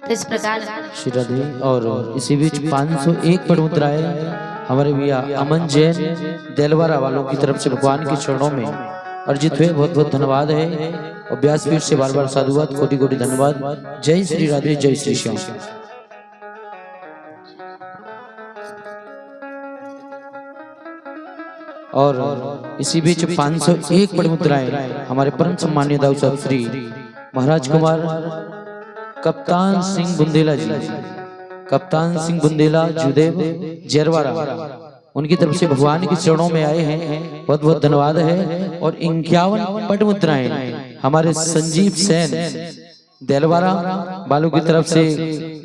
तो इस प्रकार श्री राधे। और इसी बीच 501 पड़ मुद्राएं हमारे भैया अमन जैन देलवारा वालों की तरफ से भगवान के चरणों में अर्जित हुए। बहुत बहुत धन्यवाद है। और व्यासपीठ से बार बार साधुवाद, कोटि कोटि धन्यवाद। जय श्री राधे, जय श्री श्याम। और इसी बीच 501 पड़ मुद्राएं हमारे परम सम्मान्य दाऊ साहब श्री महाराज कुमार कप्तान सिंह बुंदेला जी, कप्तान सिंह बुंदेला जुदेव जेरवारा, उनकी तरफ से भगवान के चरणों में आए हैं। बहुत बहुत धन्यवाद है। और 51 पट मुद्राएं हमारे संजीव सेन देलवारा बालू की तरफ से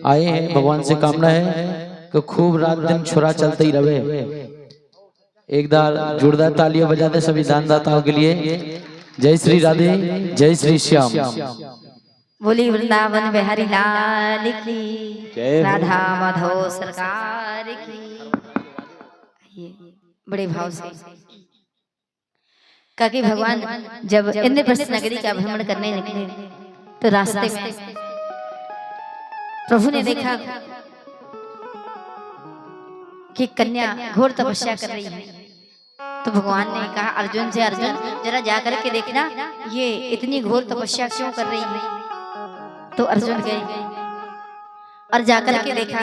आए हैं। भगवान से कामना है कि खूब रात दिन छुरा चलते ही रहे। एक बार जोरदार तालियां बजाते सभी दानदाताओं के लिए। जय श्री राधे, जय श्री श्याम। बोली वृंदावन बिहारी लाल की, राधा माधव सरकार की। बड़े भाव से काकी भगवान जब इंद्रप्रस्थ नगरी का भ्रमण करने निकले तो रास्ते में प्रभु ने देखा कि कन्या घोर तपस्या कर रही है। तो भगवान ने कहा अर्जुन से, अर्जुन जरा जाकर के देखना ये इतनी घोर तपस्या क्यों कर रही है। तो अर्जुन गए और जाकर के देखा,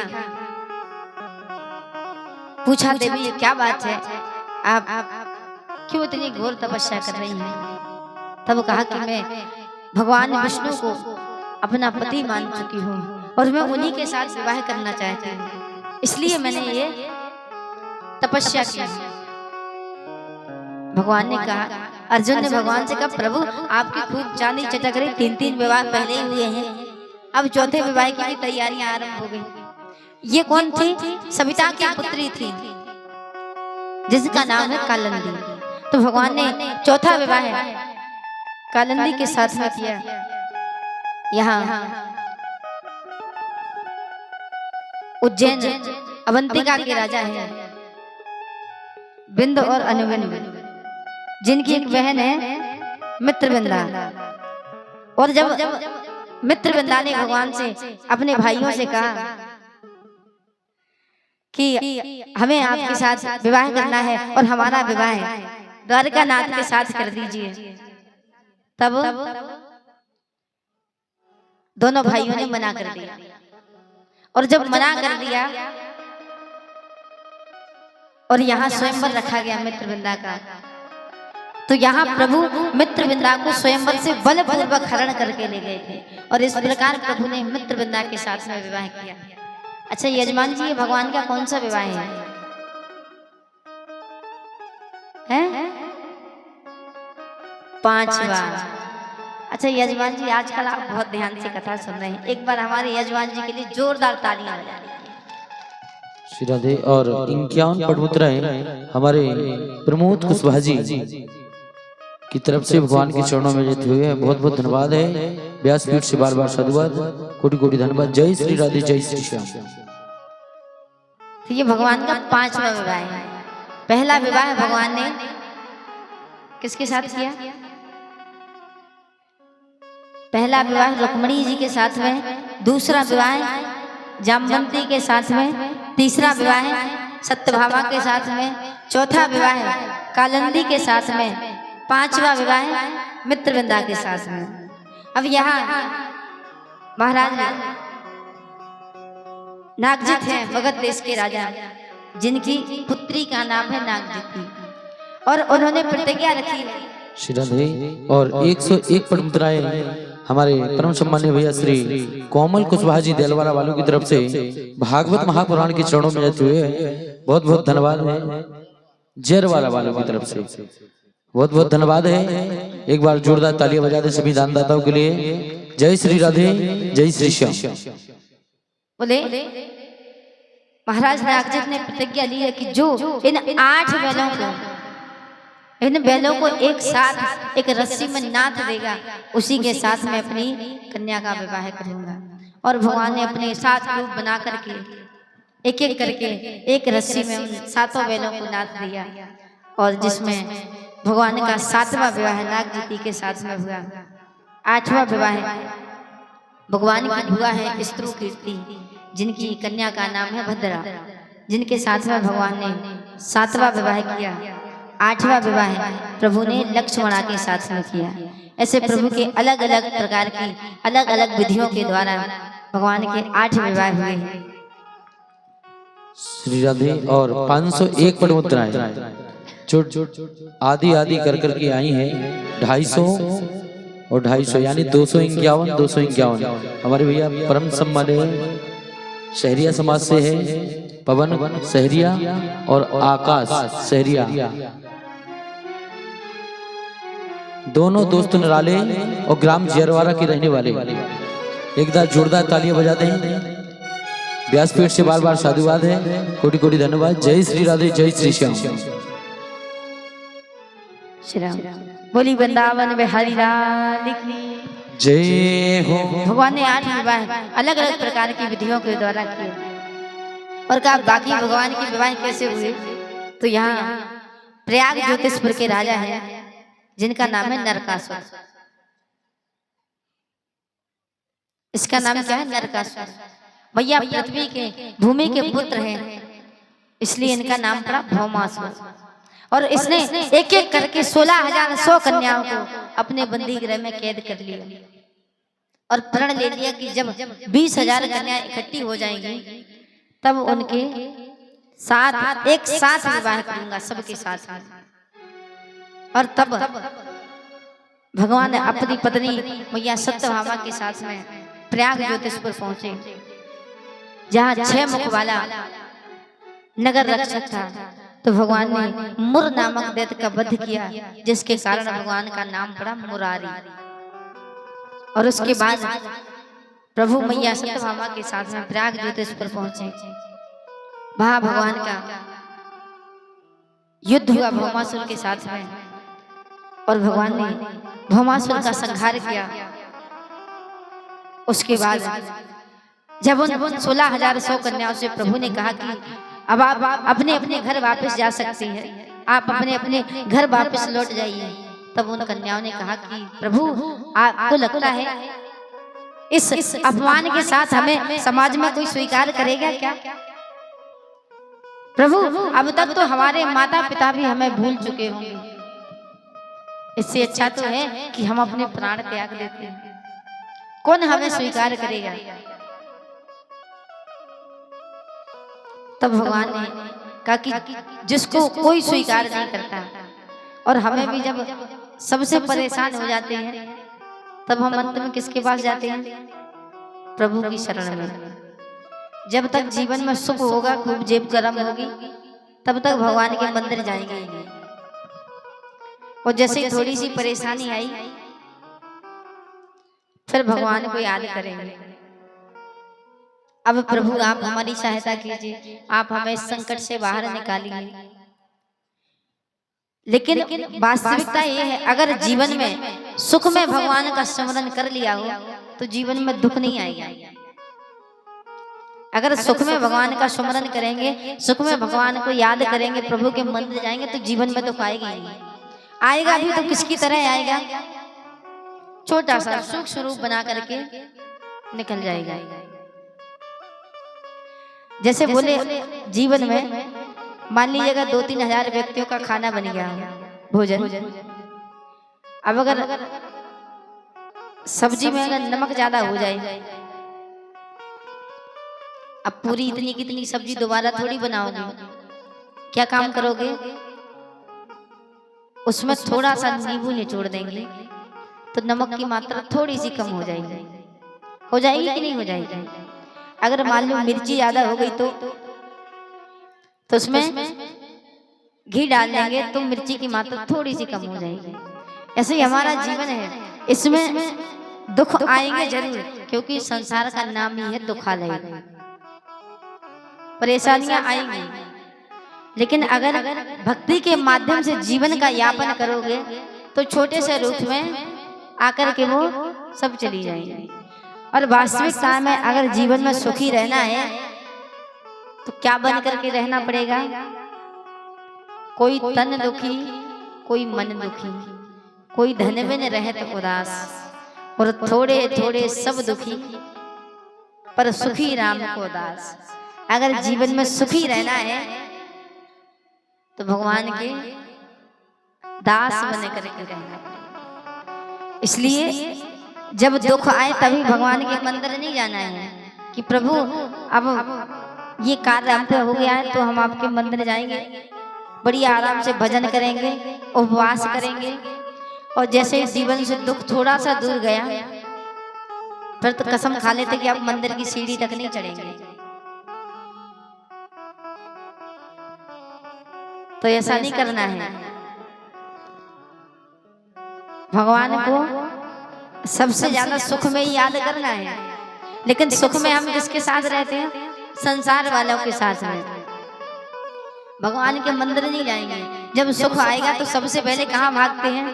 पूछा देवी ये क्या बात है, आप क्यों इतनी घोर तपस्या कर रही हैं। तब कहा कि मैं भगवान विष्णु को अपना पति मान चुकी हूँ और मैं उन्हीं के साथ विवाह करना चाहती हूँ, इसलिए मैंने ये तपस्या की। भगवान ने कहा, अर्जुन ने भगवान से कहा प्रभु आपकी खूब चांदी चटक रही, 3 विवाह पहले ही हुए हैं, अब चौथे विवाह की भी तैयारियां आरंभ हो गई। ये कौन थी? सविता की पुत्री थी जिसका नाम है कालिंदी। तो भगवान ने चौथा विवाह कालिंदी के साथ में किया। यहाँ उज्जैन अवंतिका के राजा हैं बिंद और अनुबिंद, जिनकी एक बहन है मित्रविंदा। और जब मित्रविंदा ने भगवान से अपने भाइयों से कहा कि हमें आपके साथ विवाह करना है और हमारा विवाह द्वारकानाथ के साथ कर दीजिए, तब दोनों भाइयों ने मना कर दिया। और जब मना कर दिया और यहाँ स्वयंवर रखा गया मित्रविंदा का, तो यहाँ प्रभु मित्रविंदा को स्वयंवर से बलपूर्वक हरण करके ले गए थे। और इस प्रकार प्रभु ने मित्रविंदा के साथ में विवाह किया। अच्छा यजमान जी, ये भगवान का कौन सा विवाह है? पांचवा। अच्छा यजमान जी, आजकल आप बहुत ध्यान से कथा सुन रहे हैं, एक बार हमारे यजमान जी के लिए जोरदार तालियां बजा दीजिए। श्री राधे। और 51 पट मुद्राएं हमारे प्रमोद कुशवाहा जी की तरफ से भगवान के चरणों में लेते हुए बहुत बहुत धन्यवाद है। व्यासपीठ से बार बार साधुवाद, कोटि कोटि धन्यवाद। जय श्री राधे, जय श्री श्याम। तो ये भगवान का 5वां विवाह है। पहला विवाह भगवान ने किसके साथ किया? पहला विवाह रुक्मिणी जी के साथ में, दूसरा विवाह जामवंती के साथ में, तीसरा विवाह सत्यभामा के साथ में, चौथा विवाह कालिंदी के साथ में, 5वां विवाह मित्रविंदा के साथ में। अब यहाँ महाराज नागजित हैं, मगध देश के राजा, जिनकी पुत्री का नाम है नागजिती, और उन्होंने प्रतिज्ञा रखी। श्री राधे। और 101 पट मुद्राएं हमारे परम सम्मान्य भैया श्री कोमल कुशवाहा जी देलवारा वालों की तरफ से भागवत महापुराण के चरणों में लेते हुए बहुत बहुत धन्यवाद है। जेरवारा वालों की तरफ से बहुत बहुत धन्यवाद है। एक बार जोरदार तालियां बजा दे सभी दानदाताओं के लिए। जय श्री राधे, जय श्री श्याम। बोले महाराज नागजित ने प्रतिज्ञा ली है कि जो इन 8 बैलों को, इन बैलों को एक साथ एक रस्सी में नाथ देगा, उसी के साथ मैं अपनी कन्या का विवाह करूंगा। और भगवान ने अपने 7 रूप बना करके एक एक करके एक रस्सी में उन 7 बैलों को नाथ दिया। और जिसमें भगवान का 7वां विवाह नागजिती के साथ में हुआ, 8वां विवाह भगवान की बुआ है स्त्रु कीर्ति, जिनकी कन्या का नाम है भद्रा, जिनके साथ में भगवान ने 7वां विवाह किया। 8वां विवाह प्रभु ने लक्ष्मणा के साथ में किया। ऐसे प्रभु के अलग अलग प्रकार की अलग अलग विधियों के द्वारा भगवान के 8 विवाह हुए हैं। श्री राधे। और 501 पट मुद्राएं जो आदि आदि कर करके आई हैं, 250 और 250 यानी 251 251। हमारे भैया परम सम्मानित शहरिया समाज से है पवन सहरिया और आकाश सहरिया, दोनों दोस्त नराले और ग्राम जयरवाड़ा के रहने वाले। एक बार जोरदार तालियां बजाते हैं। व्यासपीठ से बार बार साधुवाद है, कोटि कोटि धन्यवाद। जय श्री राधे, जय श्री श्याम। श्री राम बोली वृंदावन बिहारी लाल की जय हो। भगवान ने 8 विवाह अलग अलग प्रकार की विधियों के द्वारा किए। और कहा बाकी भगवान के विवाह कैसे हुए, तो यहाँ प्रयाग ज्योतिषपुर के राजा हैं जिनका नाम है नरकासुर। इसका नाम क्या है? नरकासुर। भैया पृथ्वी के भूमि के पुत्र हैं, इसलिए इनका नाम पड़ा भौमासुर। और इसने एक एक करके 16,100 कन्याओं को अपने बंदी गृह में कैद कर लिया और प्रण ले लिया कि जब 20,000 कन्याएं इकट्ठी हो जाएंगी तब उनके साथ एक साथ विवाह करूंगा सबके साथ। और तब भगवान ने अपनी पत्नी मैया सत्यभामा के साथ में प्रयाग ज्योतिषपुर पहुंचे, जहाँ 6 मुख वाला नगर रक्षक था। तो भगवान ने मुर नामक दैत्य का वध किया, जिसके कारण भगवान का नाम पड़ा मुरारी। और उसके बाद प्रभु मैया सत्यभामा के साथ में प्रयाग ज्योतिषपुर पहुंचे। वहां भगवान का युद्ध हुआ भौमासुर के साथ में, और भगवान ने भौमासुर का संहार किया। उसके बाद जब उन 16,100 कन्याओं से प्रभु ने कहा कि अब आप अपने अपने घर वापस जा सकती हैं, आप अपने अपने घर वापस लौट जाइए, तब उन कन्याओं ने कहा कि प्रभु आपको लगता है इस अपमान के साथ हमें समाज में कोई स्वीकार करेगा क्या? प्रभु अब तक तो हमारे माता पिता भी हमें भूल चुके होंगे, इससे अच्छा तो है कि हम अपने प्राण त्याग देते हैं, कौन हमें स्वीकार करेगा? तब भगवान ने कहा कि जिसको कोई स्वीकार नहीं करता, और हमें भी जब सबसे परेशान हो जाते हैं तब हम अंत में किसके पास जाते हैं? प्रभु की शरण में। जब तक जीवन में सुख होगा, खूब जेब गर्म होगी, तब तक भगवान के मंदिर जाएंगे ही नहीं। और जैसे थोड़ी सी परेशानी आई फिर भगवान को याद करेंगे। अब प्रभु आप हमारी सहायता कीजिए, आप हमें इस संकट से बाहर निकालिए। लेकिन वास्तविकता ये है, अगर जीवन में सुख में भगवान का स्मरण कर लिया हो तो जीवन में दुख नहीं आएगा। अगर सुख में भगवान का स्मरण करेंगे, सुख में भगवान को याद करेंगे, प्रभु के मंदिर जाएंगे, तो जीवन में दुख आएगा ही नहीं। आएगा भी तो किसकी तरह आएगा? छोटा सा सुख स्वरूप बना करके निकल जाएगा। जैसे बोले जीवन में मान लीजिएगा 2-3 हजार व्यक्तियों का खाना बन गया भोजन। अब अगर सब्जी में अगर नमक ज्यादा हो जाए, अब पूरी इतनी कितनी सब्जी दोबारा थोड़ी बनाओगे, क्या काम करोगे? उसमें थोड़ा सा नींबू निचोड़ देंगे तो नमक की मात्रा थोड़ी सी कम हो जाएगी। हो जाएगी कि नहीं हो जाएगी? अगर मान लो मिर्ची ज्यादा हो गई तो उसमें घी डाल देंगे तो मिर्ची की मात्रा थोड़ी सी कम हो जाएगी। ऐसे ही हमारा जीवन है, इसमें दुख आएंगे जरूर, क्योंकि संसार का नाम ही है दुखालय। परेशानियां आएंगी, लेकिन अगर भक्ति के माध्यम से जीवन का यापन करोगे तो छोटे से रूप में आकर के वो सब चली जाएंगी। और वास्तविकता में अगर जीवन में सुखी रहना है तो क्या बन करके रहना पड़ेगा? कोई तन दुखी, कोई मन दुखी, कोई धन में न रहे तो उदास, और थोड़े थोड़े सब दुखी, पर सुखी राम को दास। अगर जीवन में सुखी रहना है तो भगवान के दास बने करके रहना पड़ेगा। इसलिए जब दुख आए तभी भगवान के मंदिर नहीं जाना है कि प्रभु अब ये कार्य हम पे हो गया है तो हम आपके मंदिर जाएंगे, बढ़िया आराम से भजन करेंगे, उपवास करेंगे, और जैसे जीवन से दुख थोड़ा सा दूर गया फिर तो कसम खा लेते कि आप मंदिर की सीढ़ी तक नहीं चढ़ेंगे। तो ऐसा नहीं करना है। भगवान को सबसे ज्यादा सुख में ही याद करना है, लेकिन सुख में हम किसके साथ रहते हैं? संसार वालों के साथ में। भगवान के मंदिर नहीं जाएंगे। जब सुख आएगा तो सबसे पहले कहाँ भागते हैं?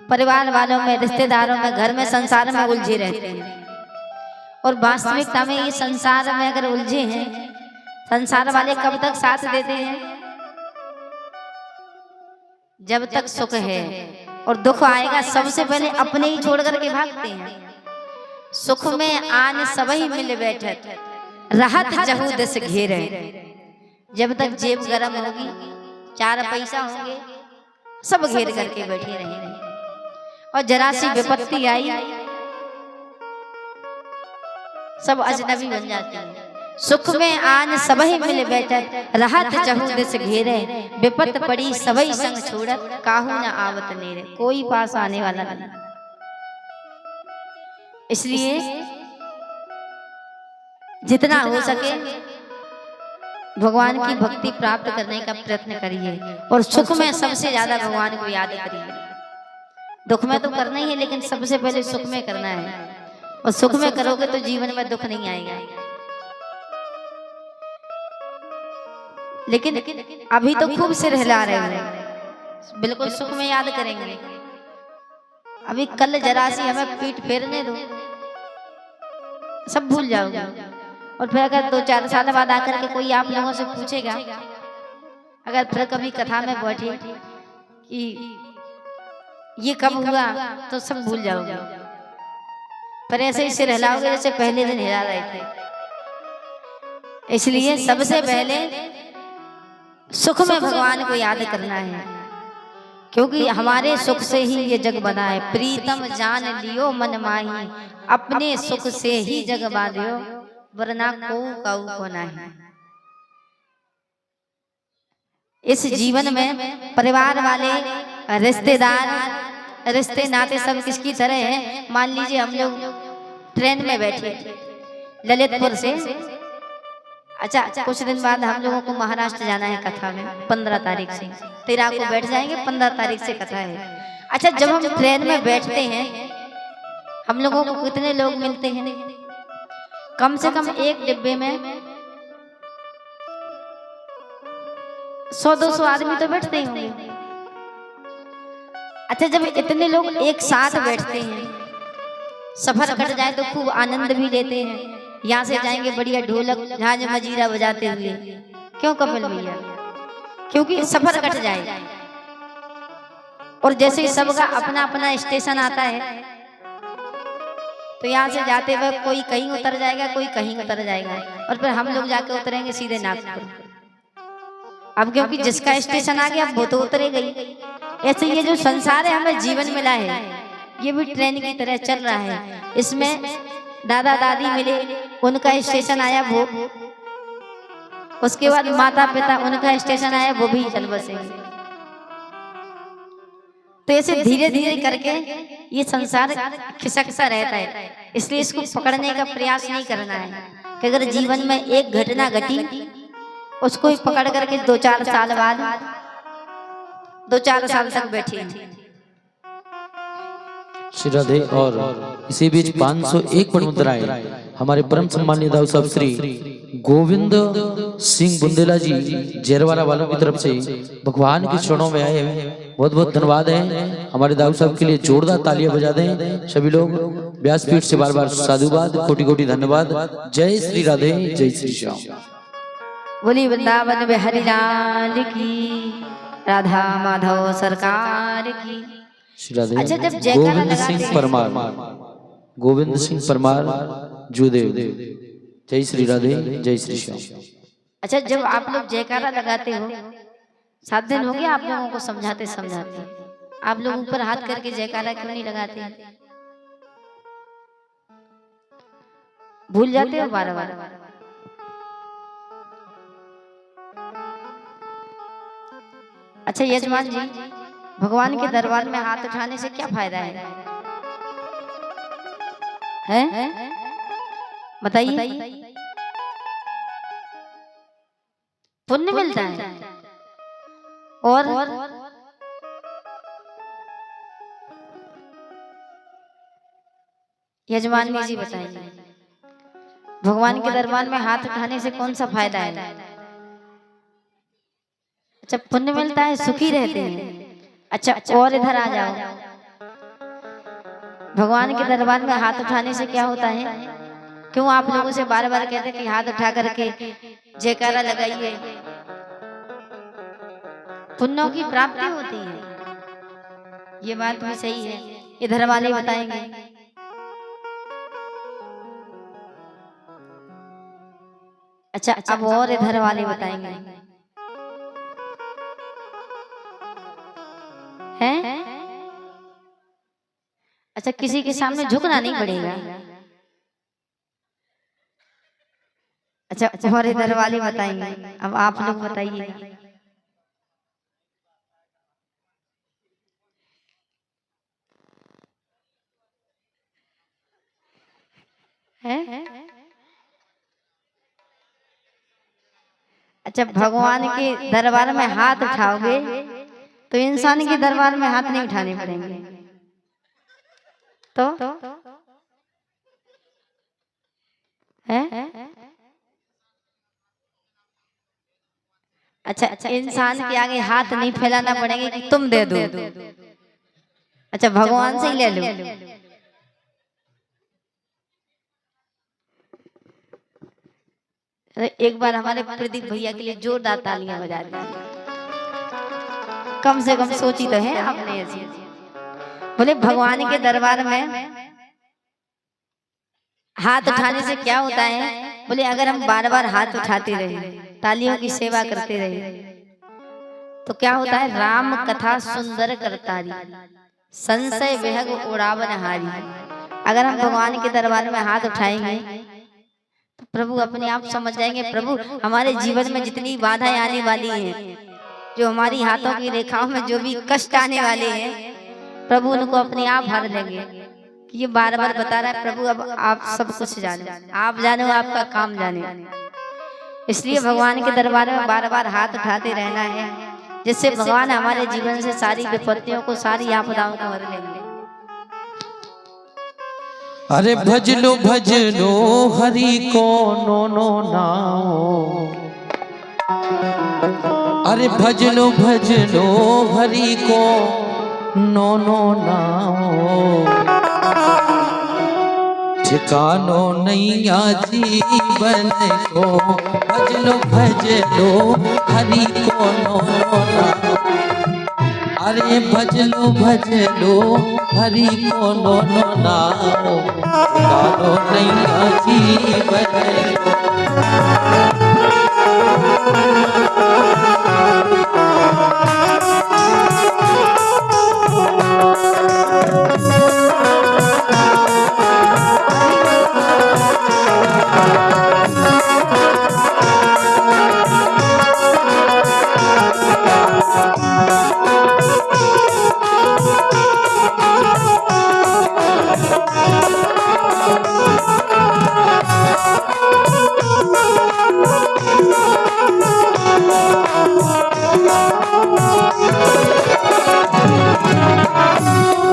परिवार वालों में, रिश्तेदारों में, घर में, संसार में उलझे रहते हैं। और वास्तविकता में ये संसार में अगर उलझे हैं, संसार वाले कब तक साथ देते हैं? जब तक सुख है। और दुख आएगा सबसे पहले अपने ही छोड़ करके भागते हैं। सुख में आन सबही मिल बैठत, राहत जहू दस घेरे। जब तक जेब गरम होगी, 4 पैसा होंगे, सब घेर करके बैठे रहेंगे। और जरा सी विपत्ति आई सब अजनबी बन जाते हैं। सुख में आन सबही मिल बैठत, राहत जहू दस घेरे। विपत पड़ी सबही संग छोड़त, काहू न आवत नेरे। कोई पास आने वाला नहीं। इसलिए जितना हो सके भगवान की भक्ति प्राप्त करने का प्रयत्न करिए, और सुख में सबसे ज्यादा भगवान को याद करिए। दुख में तो करना ही है, लेकिन सबसे पहले सुख में करना है। और सुख में करोगे तो जीवन में दुख नहीं आएगा। लेकिन अभी तो खूब सिर हिला रहे हैं, बिल्कुल सुख में याद करेंगे। अभी कल जरा सी हमें पीठ फेरने दो, सब भूल जाओगे। और फिर अगर 2-4 साल बाद आकर के कोई आप लोगों से पूछेगा, अगर फिर कभी कथा में बैठे कि ये कब हुआ, तो सब भूल जाओगे। पर ऐसे ही सिर हिलाओगे जैसे पहले दिन हिला रहे थे। इसलिए सबसे पहले सुख में भगवान को याद करना है, क्योंकि हमारे सुख से ही ये जग बना है। प्रीतम जान लियो मन माही, अपने सुख से ही जग बांधियो, वरना को काऊ को नहीं। इस जीवन में परिवार वाले, रिश्तेदार, रिश्ते नाते सब किसकी तरह हैं? मान लीजिए हम लोग ट्रेन में बैठे ललितपुर से, अच्छा कुछ दिन बाद हम लोगों को महाराष्ट्र जाना है कथा में, 15 तारीख से। 13 को बैठ जाएंगे, 15 तारीख से कथा है। अच्छा, जब हम ट्रेन में बैठते हैं हम लोगों को कितने लोग मिलते हैं? कम से कम एक डिब्बे में 100-200 आदमी तो बैठते ही होंगे। अच्छा, जब इतने लोग एक साथ बैठते हैं, सफर कट जाए तो खूब आनंद भी लेते हैं। यहाँ से जाएंगे बढ़िया ढोलक झांझ मजीरा बजाते हुए। क्यों कपिल भैया? क्योंकि सफर कट जाए। और जैसे ही सबका अपना अपना स्टेशन आता है तो यहाँ से जाते हुए कोई कहीं उतर जाएगा, कोई कहीं उतर जाएगा, और फिर हम लोग जाके उतरेंगे सीधे नागपुर। अब क्योंकि जिसका स्टेशन आ गया वो तो उतरेगा ही। ऐसे ये जो संसार है हमें जीवन मिला है, ये भी ट्रेन की तरह चल रहा है। इसमें दादा दादी मिले, उनका स्टेशन आया, वो उसके बाद माता पिता, उनका स्टेशन आया, वो भी चल बसेंगे। तो ऐसे धीरे धीरे करके ये संसार खिसकता रहता है। इसलिए इसको पकड़ने का प्रयास नहीं करना है कि अगर जीवन में एक घटना घटी उसको ही पकड़ करके 2-4 साल बाद 2-4 साल तक बैठे। श्री राधे। और इसी बीच 501 पड़ मुद्राएं हमारे परम सम्मानीय दाऊ साहब श्री गोविंद सिंह बुंदेला जी जेरवाला वालों की तरफ से भगवान के चरणों में आए हैं। बहुत बहुत धन्यवाद है। हमारे दाऊ साहब के लिए जोरदार तालियां बजा दें सभी लोग। व्यासपीठ से बार बार साधुवाद, कोटि कोटि धन्यवाद। जय श्री राधे, जय श्री श्याम। बोली वृंदावन बिहारी लाल की, राधा माधव सरकार की। श्री राधे। अच्छा, जब जयकारा गोविंद लगाते सिंह हैं- परमार, गोविंद सिंह परमार जुदेव। जय श्री राधे, जय श्री श्याम। अच्छा, जब आप लोग जयकारा लगाते हो, 7 दिन हो गया आप लोगों को समझाते समझाते, आप लोग ऊपर हाथ करके जयकारा क्यों नहीं लगाते? भूल जाते हो बार बार। अच्छा यजमान जी, भगवान के दरबार में हाथ उठाने से क्या फायदा है? बताइए। पुण्य मिलता है और यजमान जी बताइए, भगवान के दरबार में हाथ उठाने से कौन सा फायदा है? अच्छा, पुण्य मिलता है, सुखी रहते हैं। अच्छा, और इधर आ जाओ, भगवान के दरबार में हाथ उठाने से क्या होता है? क्यों आप लोगों से बार बार कहते हैं कि हाथ उठा करके जयकारा लगाइए? पुण्यों की प्राप्ति होती है, ये बात भी सही है। इधर वाले बताएंगे। अच्छा, अब और इधर वाले बताएंगे। हैं? अच्छा, किसी के सामने झुकना नहीं पड़ेगा। अच्छा, और इधर वाले बताएंगे। अब आप लोग बताइए। हैं? अच्छा, भगवान के दरबार में हाथ उठाओगे तो इंसान के दरबार में हाथ नहीं उठाने पड़ेंगे। तो है? अच्छा, इंसान के आगे हाथ नहीं फैलाना पड़ेंगे कि तुम दे दो। अच्छा, भगवान से ही ले लो। एक बार हमारे प्रदीप भैया के लिए जोरदार तालियां बजा दीजिए। कम से कम सोची तो है आपने ऐसी। बोले भगवान के दरबार में हाथ उठाने से क्या होता है? बोले अगर हम बार बार हाथ उठाते रहे, तालियों की सेवा करते रहे, तो क्या होता है? राम कथा सुंदर करतारी, संशय विहग उड़ावन हारी। अगर हम भगवान के दरबार में हाथ उठाएंगे तो प्रभु अपने आप समझ जाएंगे। प्रभु हमारे जीवन में जितनी बाधाएं आने वाली हैं, जो हमारी हाथों की रेखाओं में जो भी कष्ट आने वाले हैं, प्रभु उनको अपने आप हर लेंगे। ये बार बार बता रहा है प्रभु, अब आप सब कुछ जाने, आप जानो, आपका काम जाने। इसलिए भगवान के दरबार में बार बार हाथ उठाते रहना है, जिससे भगवान हमारे जीवन से सारी विपत्तियों को, सारी आपदाओं को हर लेंगे। अरे भजलो भजलो हरि को नो नाओ, अरे भजलो भजलो हरि को नो नाओ, ठिकानो नैया जीवन को, भजलो भजलो हरि को नो नाओ। अरे भजलो भजलो हरि को नो नाओ, ठिकानो नैया जीवन को।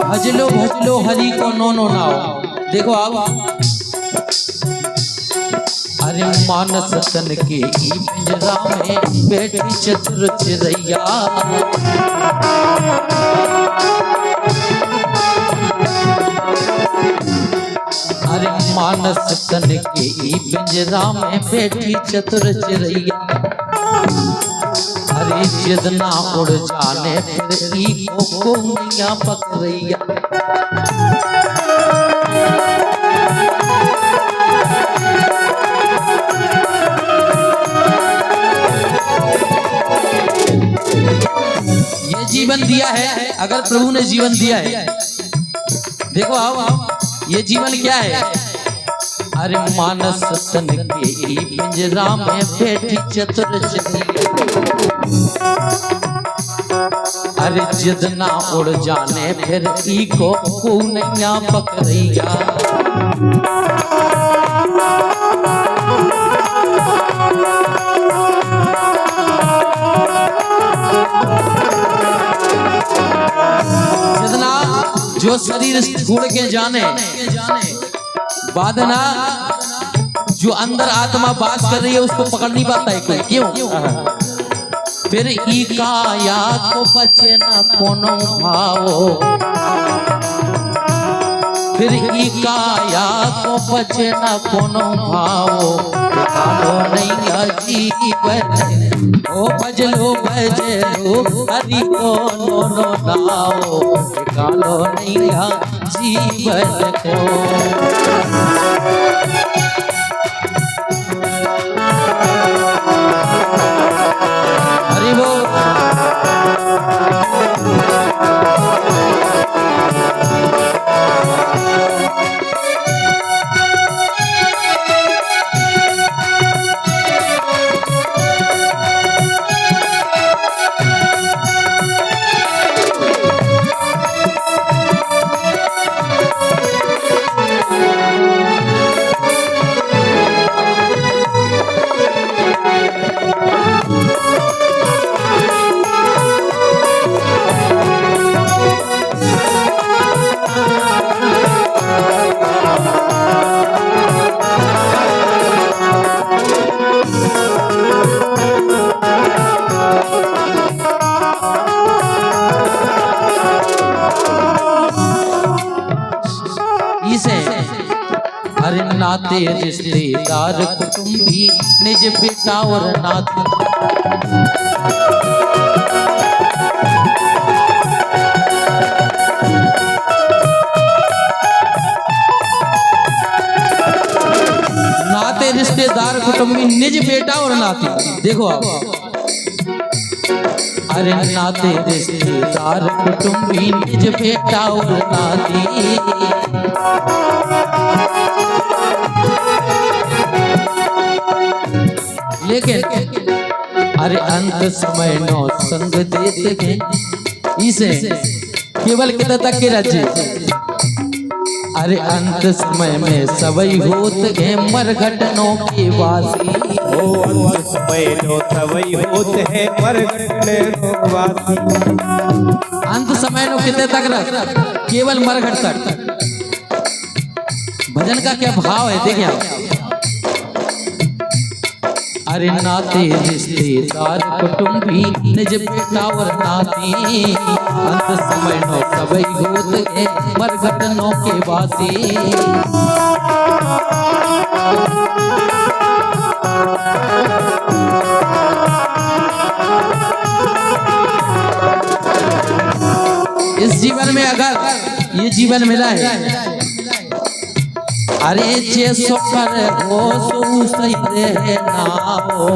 भजलो भजलो हरि को नो नाओ। देखो आप, अरे मानस तन के पिंजरा में बैठी चतुर चिरैया, अरे मानस तन के पिंजरा में बैठी चतुर चिरैया। अरे जितना उड़ जाने फिर ईको को नैया पकड़ैया। ये जीवन दिया है, अगर प्रभु ने जीवन दिया है, देखो आओ ये जीवन क्या है। अरे मानस तन के ई पिंजरा में बैठी चतुर चली। अरे जितना उड़ जाने फिर ईको को नैया पकड़ैया। जितना जो शरीर छोड़ के जाने बाद ना जो अंदर आत्मा बात कर रही है उसको पकड़ नहीं पाता है कोई। क्यों? फिर ई काया को बचे ना कोनो भावो। फिर ई काया को बचे ना कोनो भावो। कालो नैया जीवन ओ बजलो बजलो हरि को नो नाओ। कालो नैया जीवन को। हरि बोल। अरे नाते रिश्तेदार कुटुंबी निज बेटा और नाती। नाते रिश्तेदार कुटुंबी निज बेटा और नाती। देखो आप अरे नाते रिश्तेदार कुटुंबी निज बेटा और नाती। लेकिन अरे अंत समय नो संग देते हैं इसे केवल कितना तक के राज्य। अरे अंत समय में सबई होते हैं मरघटनों के वासी। ओ अंत समय नो सबई होते हैं मरघटनों के वासी। अंत समय नो कितने तक रख केवल मरघट तक। भजन का क्या भाव है देखिए आप। अरे नाते रिश्तेदार कुटुंबी निज बेटा और नाती। अंत समय नो सबई होत है मरघटनों के वासी। इस जीवन में अगर ये जीवन मिला है अरे जे सोकर हो सो सही रहना हो।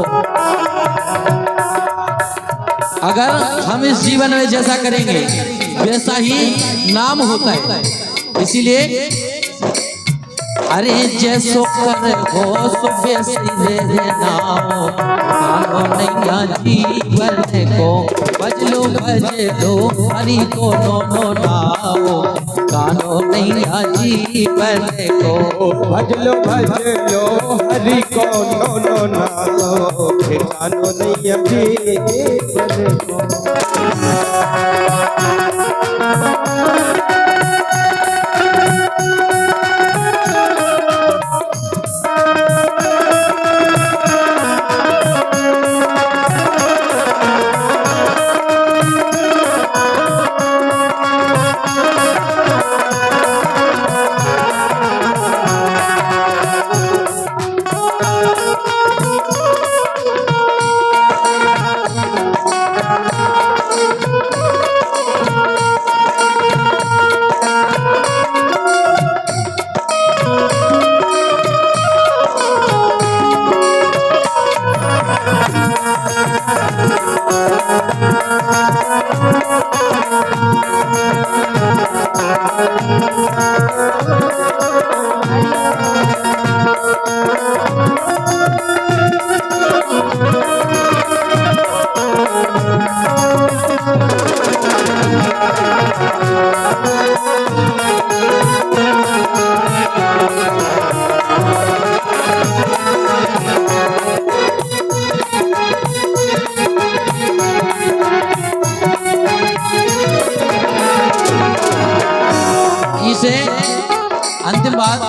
अगर हम इस जीवन में जैसा करेंगे वैसा ही नाम होता है। इसीलिए अरे जे सोकर हो सो सही रहना हो। कालो नैया जीवन को बजलो बजलो हरि को नो नाओ। कालो नैया जीवन को भजलो भजलो हरि को नो नाओ। कालो नैया जीवन को। इसे अंतिम बात।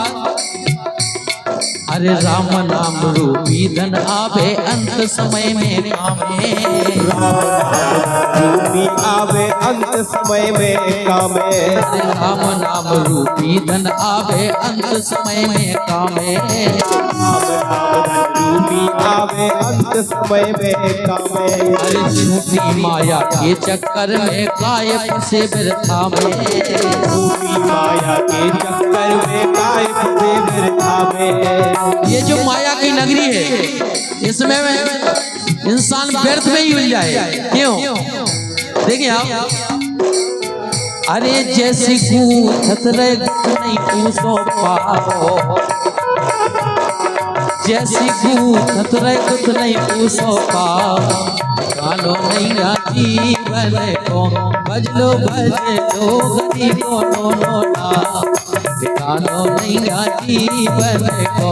अरे राम नाम रूपी धन आवे अंत समय में कामे। रूपी आवे अंत समय में कामे। अरे राम नाम रूपी धन आवे अंत समय में कामे। रूपी आवे अंत समय में कामे। अरे झूठी माया के चक्कर में काय फंसे बिरथा में। रूपी माया के चक्कर में काय फंसे बिरथा में। ये जो माया की नगरी है इसमें इंसान व्यर्थ में ही मिल जाए। क्यों? देखिए आप। अरे जैसी कूथत रहे नहीं पूछो पाओ। जैसी कूथत रहे कुछ नहीं पूछो पाओ। कालो नहीं जीवन को भजलो भजलो गरीबो नो ना। कालो नहीं जीवन को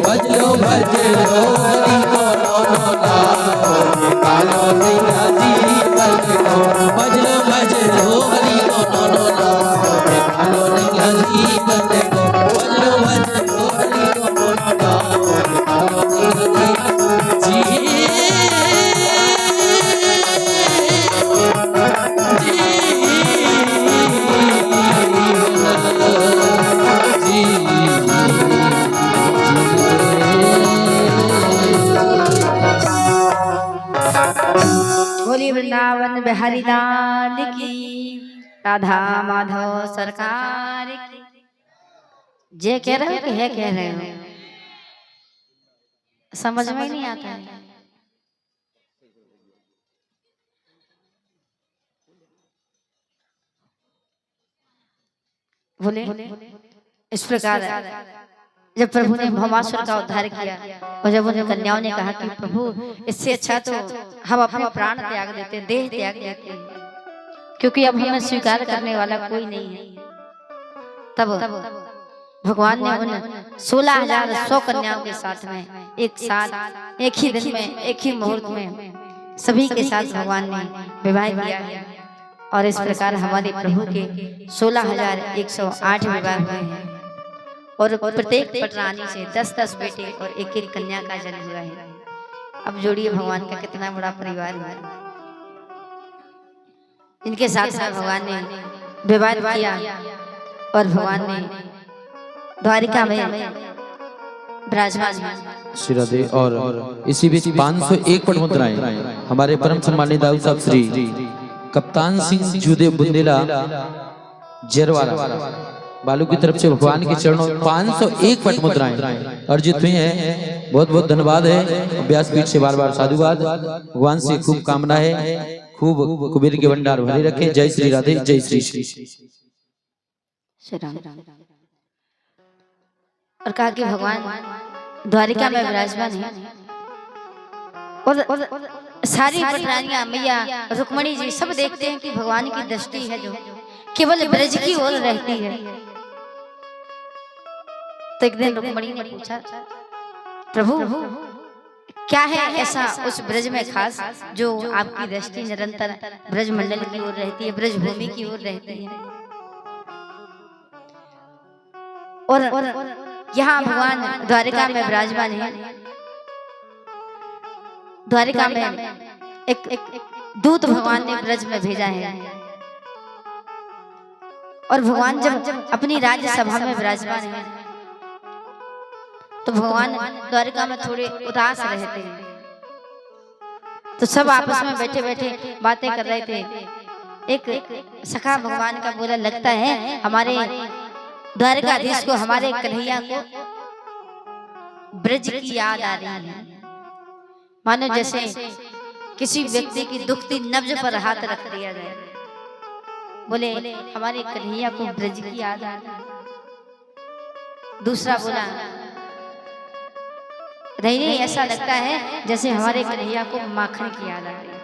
भजलो भजलो गरीबो नो ना। कालो नहीं जीवन को भजलो भजलो गरीबो नो ना। कालो नहीं जीवन को भजलो भजलो गरीबो नो ना। कालो नहीं बोली वृंदावन बिहारी लाल की, राधा माधव सरकार की। जे कह रहे हो कि है कह रहे हो, समझ में नहीं आता है। बोले इस प्रकार जब प्रभु ने भौमासुर का उद्धार किया और जब उन्हें कन्याओं ने कहा कि प्रभु इससे अच्छा तो हम अपने प्राण त्याग देते, देह त्याग देते, क्योंकि अब हमें स्वीकार करने वाला कोई नहीं है। तब भगवान ने उन 16,100 कन्याओं के साथ में एक साथ एक ही दिन में एक ही मुहूर्त में सभी के साथ भगवान ने विवाह किया है। और इस प्रकार हमारे प्रभु के 16,108 विवाह हुए हैं और प्रत्येक पटरानी से 10-10 बेटे और एक-एक कन्या का जन्म हुआ है। अब जोड़िए भगवान का कितना बड़ा परिवार हुआ है। इनके साथ साथ भगवान ने विवाह किया और भगवान ने द्वारिका में विराजमान हैं। श्री राधे। और इसी बीच 501 पट मुद्राएं हमारे परम सम्मानित दाऊ साहब श्री कप्तान सिंह जुदे बुंदेला जरवाला बालू की तरफ से भगवान के चरणों में 501 पट मुद्राएं अर्जित हुई हैं। बहुत बहुत धन्यवाद है। व्यासपीठ से बार बार साधुवाद। भगवान से खूब कामना है, खूब कुबेर के भंडार भरे रखे। जय श्री राधे, जय श्री श्री। और कहा कि भगवान द्वारिका में विराजमान है और सारी पटरानियां मैया रुक्मणी जी सब देखते हैं कि भगवान की दृष्टि है जो केवल ब्रज की ओर रहती है। तो एक दिन रुक्मणी ने पूछा, प्रभु क्या है ऐसा उस ब्रज में खास जो आपकी दृष्टि निरंतर ब्रज मंडल की ओर रहती है, ब्रज भूमि की ओर रहती है। और यहाँ भगवान द्वारिका में विराजमान है। द्वारिका में एक दूत भगवान ने ब्रज में भेजा है और भगवान जब अपनी राज्य सभा में विराजमान है तो भगवान द्वारिका में थोड़े उदास रहते हैं। तो सब आपस में बैठे बैठे बातें कर रहे थे। एक सखा भगवान का बोला, लगता है हमारे द्वारकाधीश को, हमारे कन्हैया को ब्रज की याद आ रही है, मानो जैसे किसी व्यक्ति की दुखती नब्ज पर हाथ रख दिया जाए। बोले हमारे कन्हैया को ब्रज की याद आ रही। दूसरा बोला नहीं नहीं, ऐसा लगता है जैसे हमारे कन्हैया को माखन की याद आ रही है।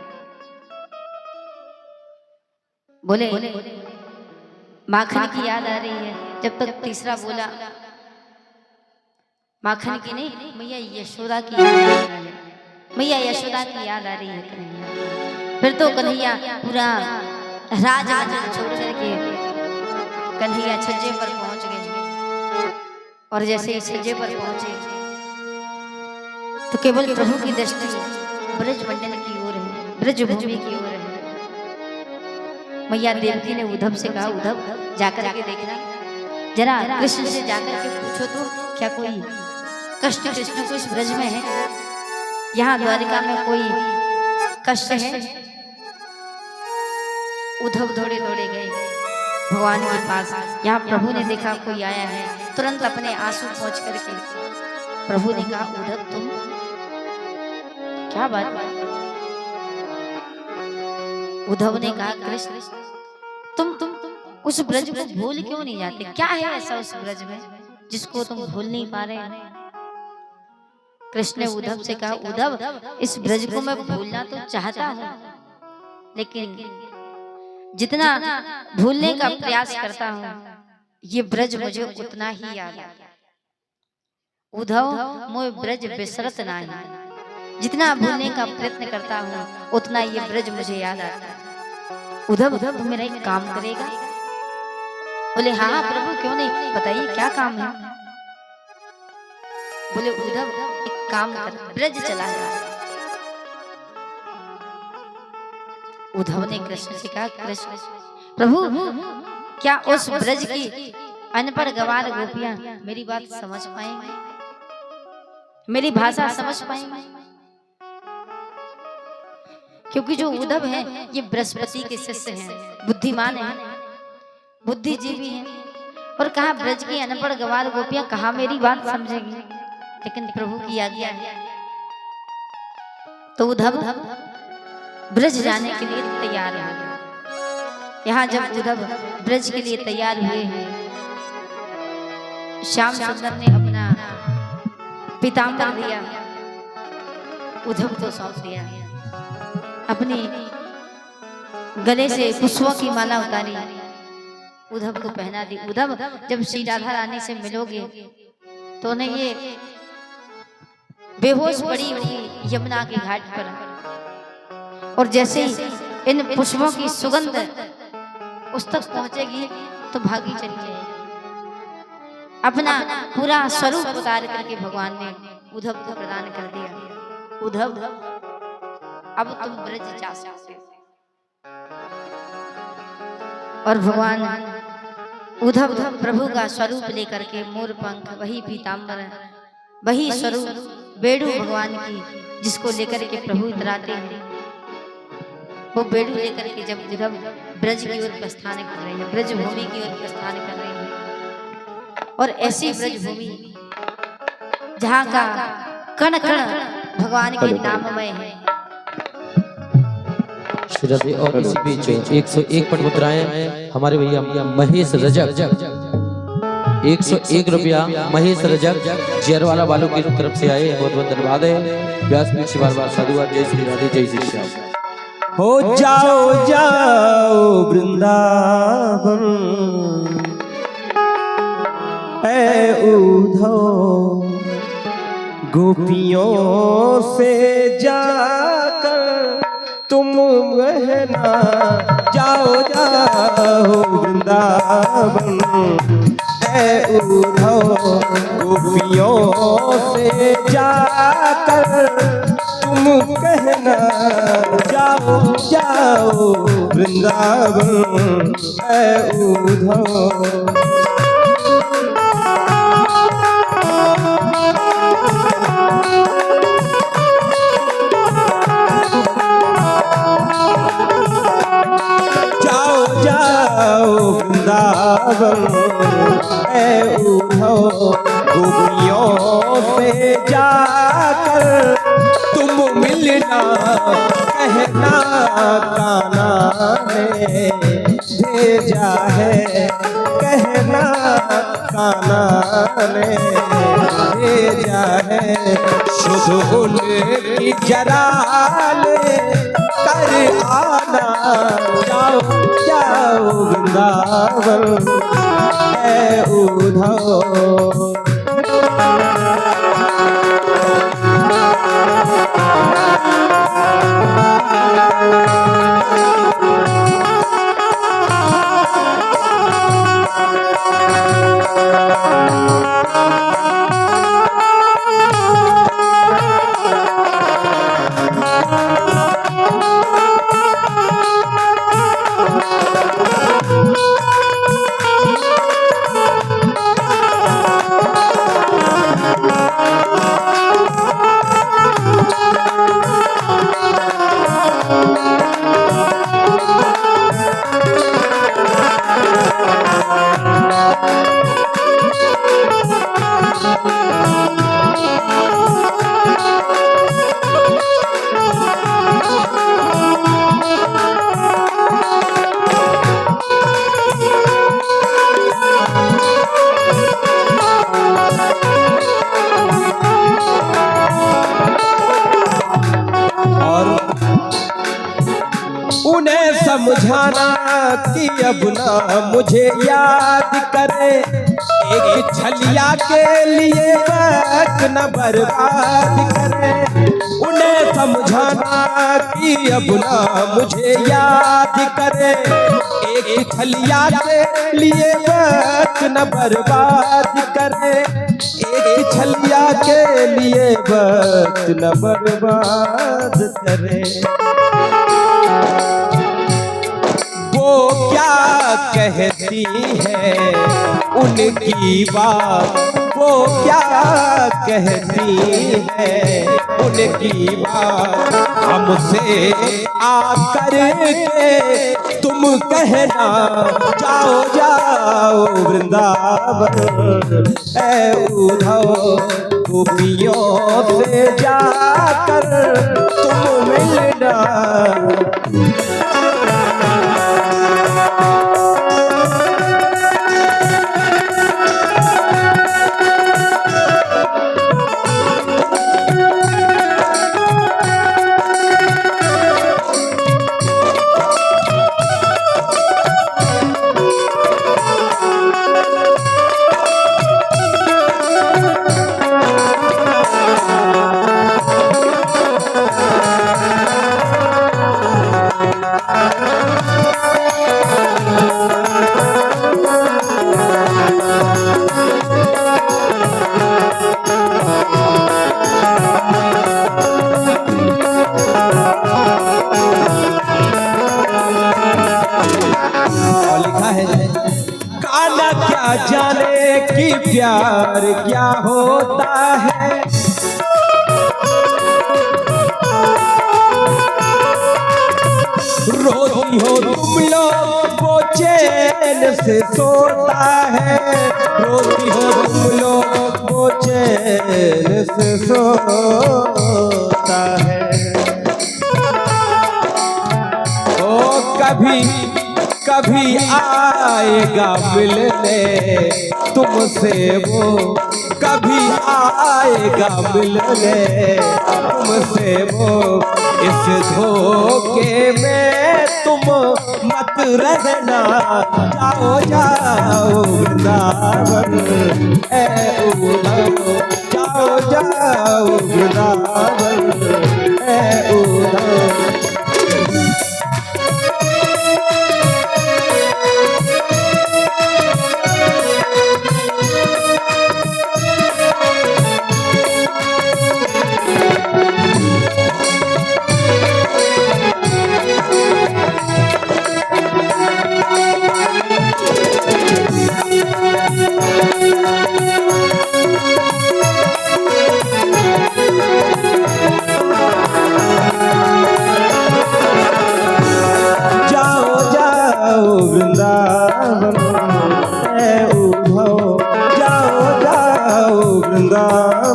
बोले माखन की याद आ रही है। जब तक तीसरा बोला माखन की नहीं, मैया यशोदा की याद आ रही है, मैया यशोदा की याद आ रही है कन्हैया। फिर तो कन्हैया पूरा राजमहल छोड़ करके कन्हैया छज्जे पर पहुंच गए। और जैसे ही छज्जे पर पहुंचे तो केवल प्रभु की दृष्टि ब्रज मंडल की ओर है, ब्रज भूमि की ओर है। मैया देवकी ने उद्धव से कहा, उद्धव जाकर के देखना, जरा कृष्ण से जाकर के पूछो तो क्या कोई कष्ट कृष्ण को इस ब्रज में है, यहाँ द्वारिका में कोई कष्ट है। उद्धव दौड़े दौड़े गए भगवान के पास। यहाँ प्रभु ने देखा कोई आया है, तुरंत अपने आंसू पोंछ करके प्रभु ने कहा, उद्धव तुम क्या बात। उद्धव ने कहा, कृष्ण तुम उस ब्रज को भूल क्यों नहीं जाते? क्या है ऐसा उस ब्रज में जिसको तुम भूल नहीं पा रहे हैं? कृष्ण ने उद्धव से कहा, उद्धव इस ब्रज को मैं भूलना तो चाहता हूँ, लेकिन जितना भूलने का प्रयास करता हूँ ये ब्रज मुझे उतना ही याद आता है। उद्धव मोह ब्रज बिसरत नाही, जितना भूलने का प्रयत्न करता हूँ उतना ये ब्रज मुझे याद आता है। उद्धव तुम मेरा एक काम करेगा? बोले हाँ हाँ प्रभु क्यों नहीं, बताइए क्या काम है? बोले उद्धव एक काम कर, ब्रज चला जा। उद्धव ने कृष्ण से कहा, कृष्ण प्रभु क्या उस ब्रज की अनपढ़ गवार गोपियां मेरी बात समझ पाएंगी, मेरी भाषा समझ पाएंगी? क्योंकि जो उद्धव है ये बृहस्पति के शिष्य हैं, बुद्धिमान हैं, बुद्धिजीवी हैं, और कहा ब्रज की अनपढ़ गवार गोपियां कहा मेरी बात समझेगी, लेकिन प्रभु की आज्ञा है। तो उद्धव ब्रज जाने के लिए तैयार हो गए। यहाँ जब उद्धव ब्रज के लिए तैयार हुए हैं, श्याम सुंदर ने अपना पीताम्बर दिया, उद्धव को सौंप दिया, अपनी गले से पुष्पों की माला उतारी, उद्धव को पहना दी। उद्धव जब श्री राधा रानी से मिलोगे तो उन्हें ये बेहोश पड़ी होगी यमुना के घाट पर, और जैसे ही इन पुष्पों की सुगंध उस तक पहुंचेगी तो भागी चली जाएगी। अपना पूरा स्वरूप उतार करके भगवान ने उद्धव को प्रदान कर दिया। उद्धव अब तुम ब्रज जा सकते हो। और भगवान उद्धव प्रभु का स्वरूप लेकर के मोर पंख, वही पीताम्बर, वही स्वरूप बेड़ू भगवान की जिसको लेकर के प्रभु इतराते हैं, वो बेड़ू लेकर के जब उद्धव ब्रज की ओर प्रस्थान कर रहे हैं, ब्रज भूमि की ओर प्रस्थान कर रहे हैं, और ऐसी ब्रज भूमि जहाँ का कण कण भगवान के नाममय है। और इसी बीच 101 पट मुद्राएं हमारे भैया महेश रजक, 101 रुपया महेश रजक जेरवाला वालों की तरफ से आए, बहुत बहुत धन्यवाद है। व्यासपीठ से बार बार साधुवाद। जय श्री राधे, जय श्री श्याम। हो जाओ जाओ वृंदावन ऐ उद्धव, गोपियों से जाकर तुम बहना जाओ जाओ वृंदावन ऐ उद्धव, गोपियों से जाकर तुम कहना जाओ जाओ वृंदावन ऐ उद्धव। जाओ जाओ वृंदावन ऐ उद्धव गोपियों से जाकर तुम मिलना कहना, कान्हा ने भेजा है कहना, कान्हा ने भेजा है। शुद्ध उनकी जरा ले कर आना, जाओ जाओ वृंदावन ऐ उद्धव। समझाना कि अब ना मुझे याद करे, एक छलिया के लिए वक्त न बर्बाद करे। उन्हें समझाना कि अब ना मुझे याद करे, एक छलिया के लिए वक्त न बर्बाद करे, एक छलिया के लिए वक्त न बर्बाद करे। वो क्या कहती है उनकी बात, वो क्या कहती है उनकी बात, हमसे आकर के तुम कहना, जाओ जाओ वृंदावन ऐ उद्धव गोपियों से जाकर तुम मिलना। जाने कि प्यार क्या होता है, रोती हो तुम लोग वो चैन से सोता है, रोती हो तुम लोग वो चैन से सोता है। ओ कभी कभी आएगा मिलने तुमसे वो, कभी आएगा मिलने तुमसे वो, इस धोखे में तुम मत रहना, जाओ जाओ वृंदावन ऐ उद्धव, जाओ जाओ वृंदावन ऐ उद्धव।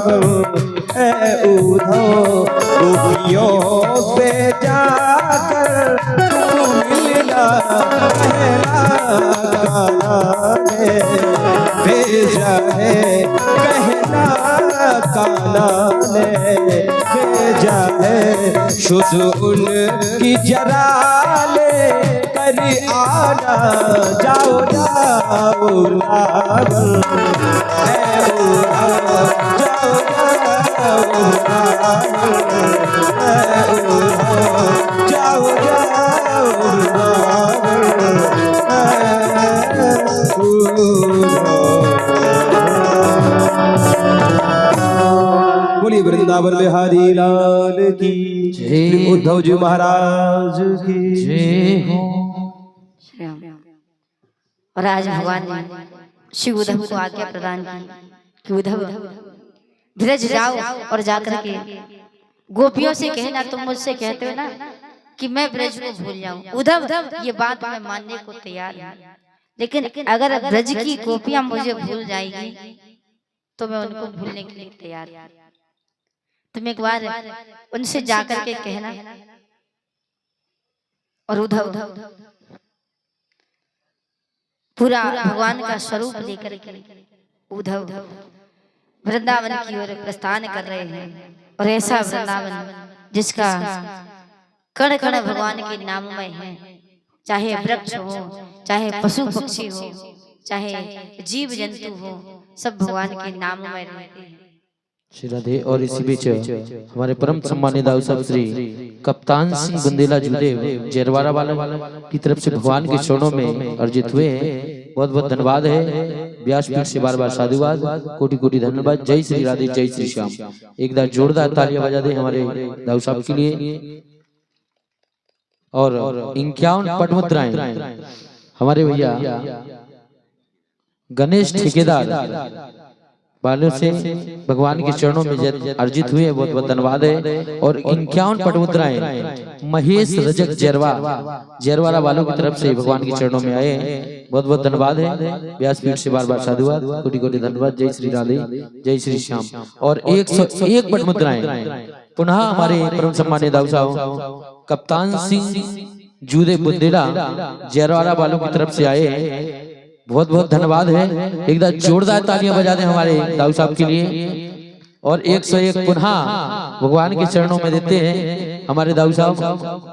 ए उद्धव गोपियों से जाकर तू मिलना कहना कान्हा ने भेजा है, कहना कान्हा ने भेजा है। शुद्ध उनकी जरा ले कर आना, जाओ जाओ रावण है उद्धव, जाओ जाओ रावण है उद्धव, जाओ जाओ रावण है उद्धव। बोलिए वृंदावन बिहारी लाल की जय। उद्धव जी महाराज की जय हो। श्री राम। और आज भगवान ने श्री उद्धव को आज्ञा प्रदान की कि उद्धव ब्रज जाओ और जाकर के गोपियों से कहना, तुम मुझसे कहते हो ना कि मैं ब्रज को भूल जाऊं। उद्धव ये बात मैं मानने को तैयार हूं, लेकिन अगर ब्रज की गोपियां मुझे भूल जाएगी तो मैं उनको भूलने के लिए तैयार हूं। तुम एक बार उनसे जाकर के कहना। और उद्धव पूरा भगवान का स्वरूप लेकर के उद्धव वृंदावन की ओर प्रस्थान कर रहे हैं। और ऐसा वृंदावन जिसका कण कण भगवान के नाममय है, चाहे वृक्ष हो, चाहे पशु पक्षी हो, चाहे जीव जंतु हो, सब भगवान के नाममय रहते हैं। श्री राधे। और इसी बीच हमारे परम सम्मानित दाऊ साहब श्री कप्तान सिंह बुंदेला जूदेव जेरवारा वाले की तरफ से भगवान के चरणों में अर्जित हुए हैं। बहुत बहुत धन्यवाद है। व्यासपीठ से बार बार साधुवाद, कोटि कोटि धन्यवाद। जय श्री राधे, जय श्री श्याम। एक बार जोरदार तालियां बजा दे हमारे दाऊ साहब के लिए। और 51 पट मुद्राएं हमारे भैया गणेश ठेकेदार बालों से भगवान के चरणों में अर्जित हुए। बहुत बहुत धन्यवाद है। और 51 पट मुद्राएं महेश रजक जेरवारा वालों की तरफ से भगवान के चरणों में आए। बहुत बहुत धन्यवाद है। व्यासपीठ से बार बार साधुवाद, कोटि कोटि धन्यवाद। जय श्री राधे, जय श्री श्याम। और 101 पट मुद्राएं पुनः हमारे परम सम्मानित दाऊ साहब कप्तान सिंह जूदे बुंदेला जेरवारा वालों की तरफ से आए। बहुत बहुत धन्यवाद है। एक बार जोरदार तालियां बजा दें हमारे दाऊ साहब के लिए। और 101 पुनः भगवान के चरणों में देते हैं हमारे दाऊ साहब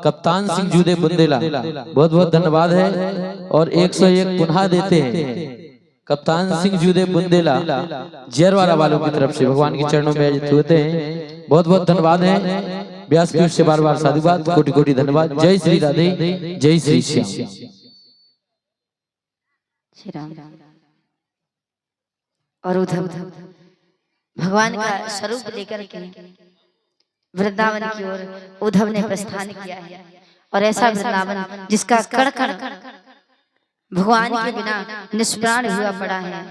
कप्तान सिंह जूदे बुंदेला। बहुत बहुत धन्यवाद है। और 101 पुनः देते हैं कप्तान सिंह जूदे बुंदेला जेरवारा वालों की तरफ से भगवान के चरणों में अर्जित होते हैं। बहुत बहुत धन्यवाद है। व्यासपीठ से बार बार साधुवाद, कोटि कोटि धन्यवाद। जय श्री राधे, जय श्री श्याम। श्री राम। और उद्धव भगवान का स्वरूप लेकर के वृंदावन की ओर उद्धव ने प्रस्थान किया है। और ऐसा वृंदावन जिसका कण कण भगवान के बिना निष्प्राण हुआ पड़ा है,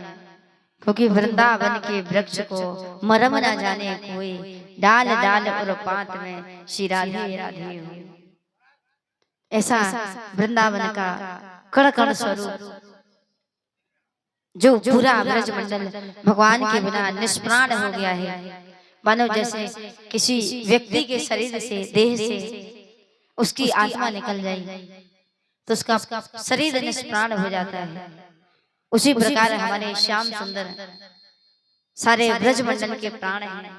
क्योंकि वृंदावन के वृक्ष को मरम न जाने कोई, डाल डाल और पात में श्री राधे राधे हो। ऐसा वृंदावन का कण कण स्वरूप जो पूरा ब्रज मंडल भगवान के बिना निष्प्राण हो गया है। मानो जैसे किसी व्यक्ति के शरीर से, देह से उसकी आत्मा निकल जाए तो उसका शरीर निष्प्राण हो जाता है। उसी प्रकार हमारे श्याम सुंदर सारे ब्रज मंडल के प्राण हैं।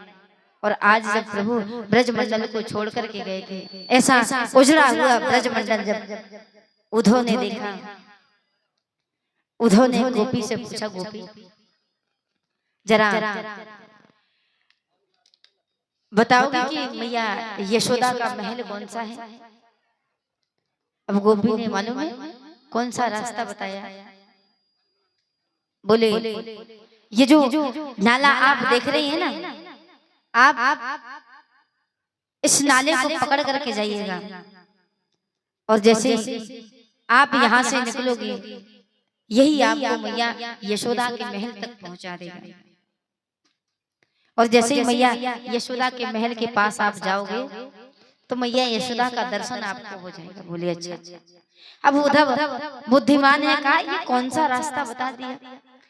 और आज जब प्रभु ब्रज मंडल को छोड़ करके गए थे, ऐसा उजड़ा हुआ ब्रज मंडल जब उद्धव ने देखा, उद्धव ने गोपी से पूछा, गोपी जरा बताओगे कि मैया यशोदा का महल कौन सा है? अब गोपी ने मालूम है कौन सा रास्ता बताया। बोले ये जो नाला आप देख रही हैं ना, आप इस नाले को पकड़ करके जाइएगा और जैसे आप यहाँ से निकलोगे यही आपको मैया यशोदा के महल तक पहुंचा देगा। और जैसे ही मैया यशोदा के महल के पास आप जाओगे तो मैया यशोदा का दर्शन आपको हो जाएगा। बोले अच्छा। अब उद्धव बुद्धिमान है, कहा ये कौन सा रास्ता बता दिया,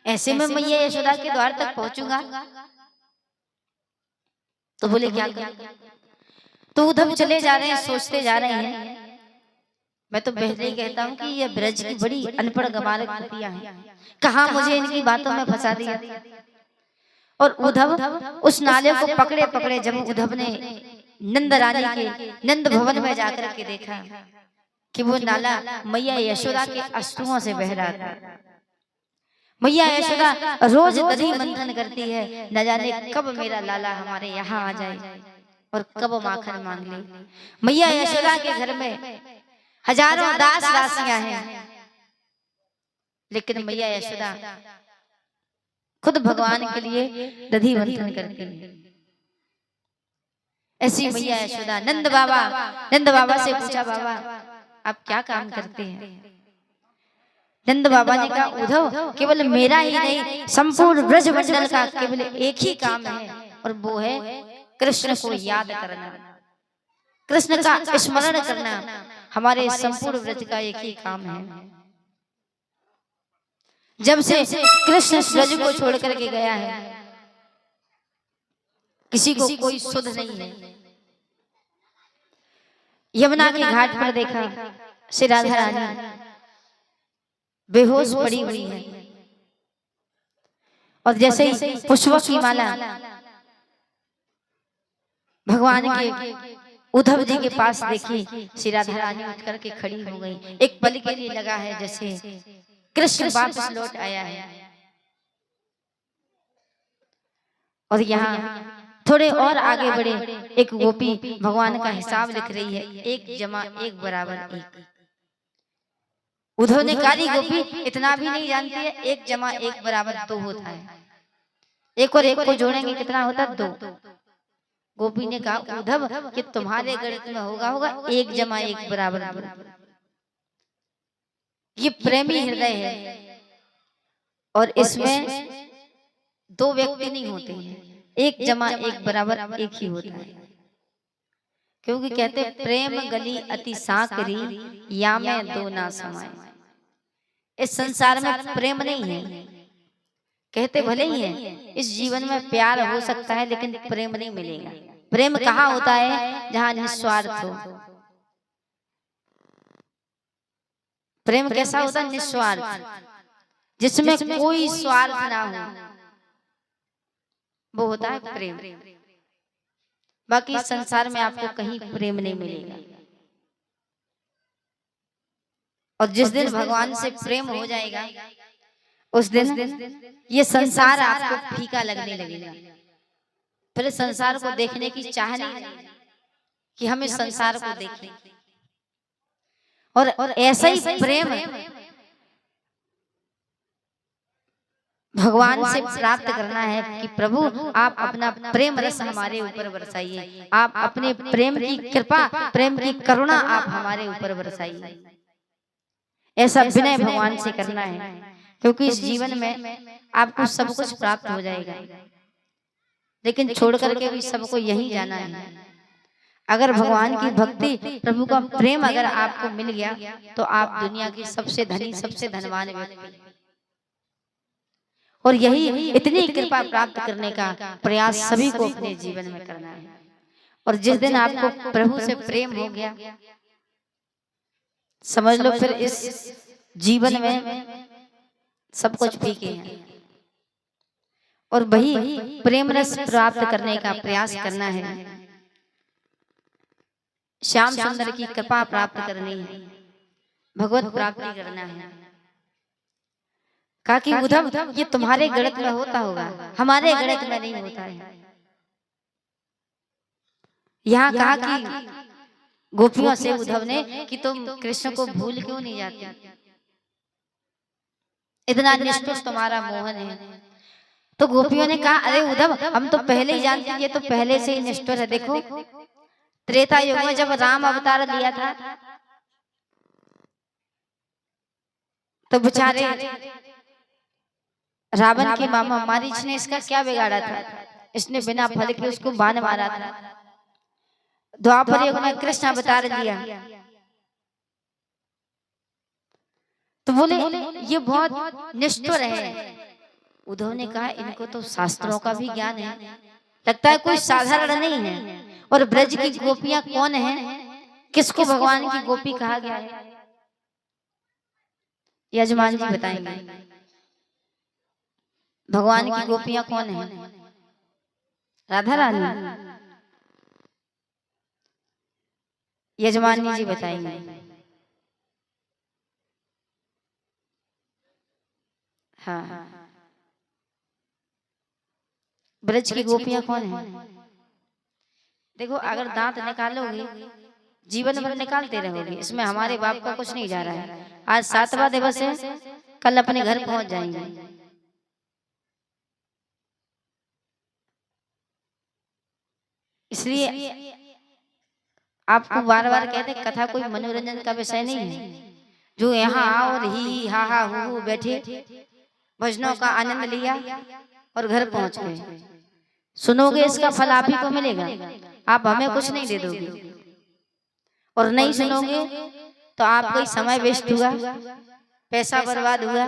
ऐसे में मैया यशोदा के द्वार तक पहुंचूंगा। तो बोले क्या करूं? तो उधर चले जा रहे हैं, सोचते जा रहे हैं। मैं तो पहले ही कहता हूँ कि ये ब्रज की बड़ी अनपढ़ गंवार गोपियां हैं, कहाँ मुझे इनकी बातों में फंसा दिया। और उद्धव उस नाले को पकड़े पकड़े जब उद्धव ने नंद रानी के नंद भवन में जाकर के देखा कि वो नाला मैया यशोदा के अश्रुओं से बह रहा था। मैया यशोदा रोज दही मंथन करती है, न जाने कब मेरा लाला हमारे यहाँ आ जाए और कब माखन मांग ले। मैया यशोदा के घर में हजारों दास दासियां हैं, लेकिन मैया यशोदा खुद भगवान के लिए दधी मंथन करती है। ऐसी मैया यशोदा नंद बाबा से पूछा, बाबा आप क्या काम करते हैं? नंद बाबा ने कहा, उद्धव केवल मेरा ही नहीं संपूर्ण ब्रज मंडल का केवल एक ही काम है, और वो है कृष्ण को याद करना, कृष्ण का स्मरण करना। हमारे संपूर्ण ब्रज का एक ही काम है। जब से कृष्ण ब्रज को छोड़ करके गया है, किसी को कोई सुध नहीं है। यमुना के घाट पर देखा श्री राधा रानी बेहोश पड़ी हुई है, और जैसे ही पुष्पों की माला भगवान के उद्धव जी के पास देखी, श्री राधा रानी उठ करके खड़ी हो गई। एक पल के लिए लगा है जैसे कृष्ण वापस लौट आया है। और यहाँ थोड़े और आगे बढ़े, एक गोपी भगवान का हिसाब लिख रही है, 1 जमा 1 बराबर 1। उद्धव ने काली गोपी इतना भी नहीं जानती है, 1 जमा 1 बराबर 2 होता है। 1 और 1 को जोड़ेंगे कितना होता है? 2। गोपी ने कहा, उद्धव कि तुम्हारे गणित में होगा 1 जमा 1 बराबर 2। ये प्रेमी हृदय है, और इसमें 2 व्यक्ति नहीं होते हैं, 1 जमा 1 बराबर 1 ही होता है। क्योंकि कहते प्रेम गली अति साकरी, या में 2 ना समाए। इस संसार में प्रेम नहीं है, कहते भले ही है इस जीवन में प्यार हो सकता है, लेकिन प्रेम नहीं मिलेगा। प्रेम कहाँ होता है? जहाँ निस्वार्थ हो। प्रेम कैसा होता है? निस्वार्थ, जिसमें कोई स्वार्थ ना हो, वो होता है प्रेम। बाकी संसार में आपको कहीं प्रेम नहीं मिलेगा। और जिस दिन भगवान से प्रेम हो जाएगा, उस दिन ये संसार आपको फीका लगने लगेगा। फिर संसार को देखने की चाह नहीं कि हम इस संसार को देखें। और ऐसा ही प्रेम भगवान से प्राप्त करना है कि प्रभु आप अपना प्रेम रस हमारे ऊपर बरसाइए, आप अपने प्रेम की कृपा, प्रेम की करुणा आप हमारे ऊपर बरसाइए। ऐसा विनय भगवान से करना है, क्योंकि इस जीवन में आपको सब कुछ प्राप्त हो जाएगा, लेकिन छोड़ करके भी सबको यही जाना है। अगर भगवान की भक्ति, प्रभु का प्रेम अगर आपको मिल गया, तो आप दुनिया की सबसे धनी, सबसे धनवान व्यक्ति। और यही इतनी कृपा प्राप्त करने का प्रयास सभी को अपने जीवन में करना है। और जिस दिन आपको प्रभु से प्रेम हो गया, समझ लो फिर इस जीवन में सब कुछ फीके हैं। और वही प्रेम रस प्राप्त करने का प्रयास करना है, श्याम सुंदर की कृपा प्राप्त करनी है, भगवत प्राप्ति करना है। कहा कि उद्धव ये तुम्हारे गणित में होता होगा, हमारे गणित में नहीं होता है। यहाँ कहा कि गोपियों से उद्धव ने कि तुम कृष्ण को भूल क्यों नहीं जाते, इतना निष्ठुर तुम्हारा मोहन है। तो गोपियों ने कहा, अरे उद्धव हम तो पहले ही जानते हैं, ये तो पहले से ही निष्ठुर है। देखो त्रेता युग में जब राम अवतार लिया था, तो बेचारे रावण की मामा मारीच ने इसका क्या बिगाड़ा था? इसने बिना फल के उसको बाण मारा था। द्वापर युग में कृष्ण अवतार लिया, तो बोले ये बहुत निष्ठुर है। उद्धव ने कहा, इनको तो शास्त्रों का भी ज्ञान है, लगता है कोई साधारण नहीं है। और ब्रज की गोपियां कौन है, किसको भगवान की गोपी कहा गया है, यजमान जी बताएंगे। भगवान की गोपियां कौन है? राधा रानी। यजमान जी बताएंगे। हाँ, ब्रज की गोपियां कौन है? देखो, अगर दांत निकालोगे जीवन भर निकालते रहोगे, इसमें हमारे बाप का कुछ नहीं जा रहा है। आज 7वां दिवस है, कल अपने घर पहुंच जाएंगे। इसलिए आपको बार बार कहते हैं, कथा कोई मनोरंजन का विषय नहीं है। जो यहाँ आओ और ही हा हा हू बैठे, भजनों का आनंद लिया और घर पहुंच गए, सुनोगे इसका फल आप ही को मिलेगा। आप हमें कुछ नहीं दे दोगे, और नहीं सुनोगे तो आपका ही समय वेस्ट हुआ, पैसा बर्बाद हुआ,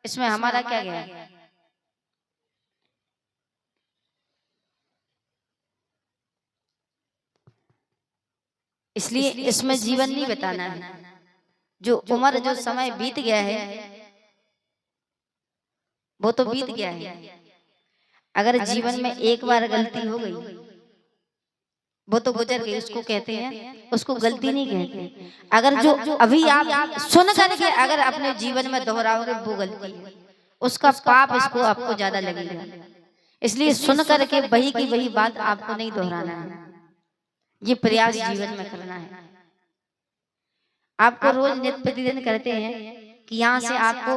इसमें हमारा क्या गया। इसलिए इसमें जीवन नहीं बिताना है। जो उम्र, जो समय बीत गया है वो तो बीत गया है। अगर जीवन में एक बार गलती हो गई वो तो गुजर गई, उसको कहते हैं, उसको गलती नहीं कहते। अगर जो अभी आप सुन करके अगर अपने जीवन में दोहराओगे वो गलती है, उसका पाप इसको आपको ज्यादा लगेगा। इसलिए सुन करके वही की वही बात आपको नहीं दोहराना है, ये प्रयास जीवन में करना है। आपको रोज नित्य प्रतिदिन करते हैं कि यहाँ से आपको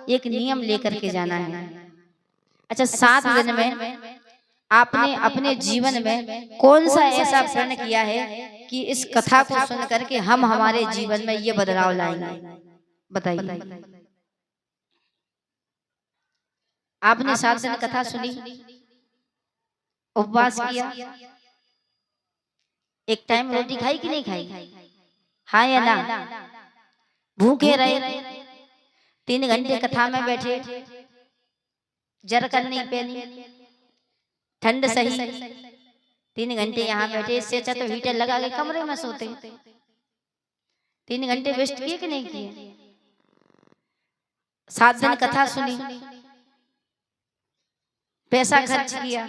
एक नियम लेकर के जाना है। अच्छा, 7 दिन में आपने अपने जीवन में कौन सा ऐसा प्रण किया है कि इस कथा को सुन करके हम हमारे जीवन में ये बदलाव लाएंगे? बताइए। आपने 7 दिन कथा सुनी, उपवास किया, एक टाइम रोटी खाई कि नहीं खाई? हाँ या ना? भूखे रहे, 3 घंटे कथा में बैठे, जरकन नहीं पहनी, ठंड सही, 3 घंटे यहाँ बैठे। इससे अच्छा तो हीटर लगा के कमरे में सोते। 3 घंटे वेस्ट किए कि नहीं किए? 7 दिन कथा सुनी, पैसा खर्च किया,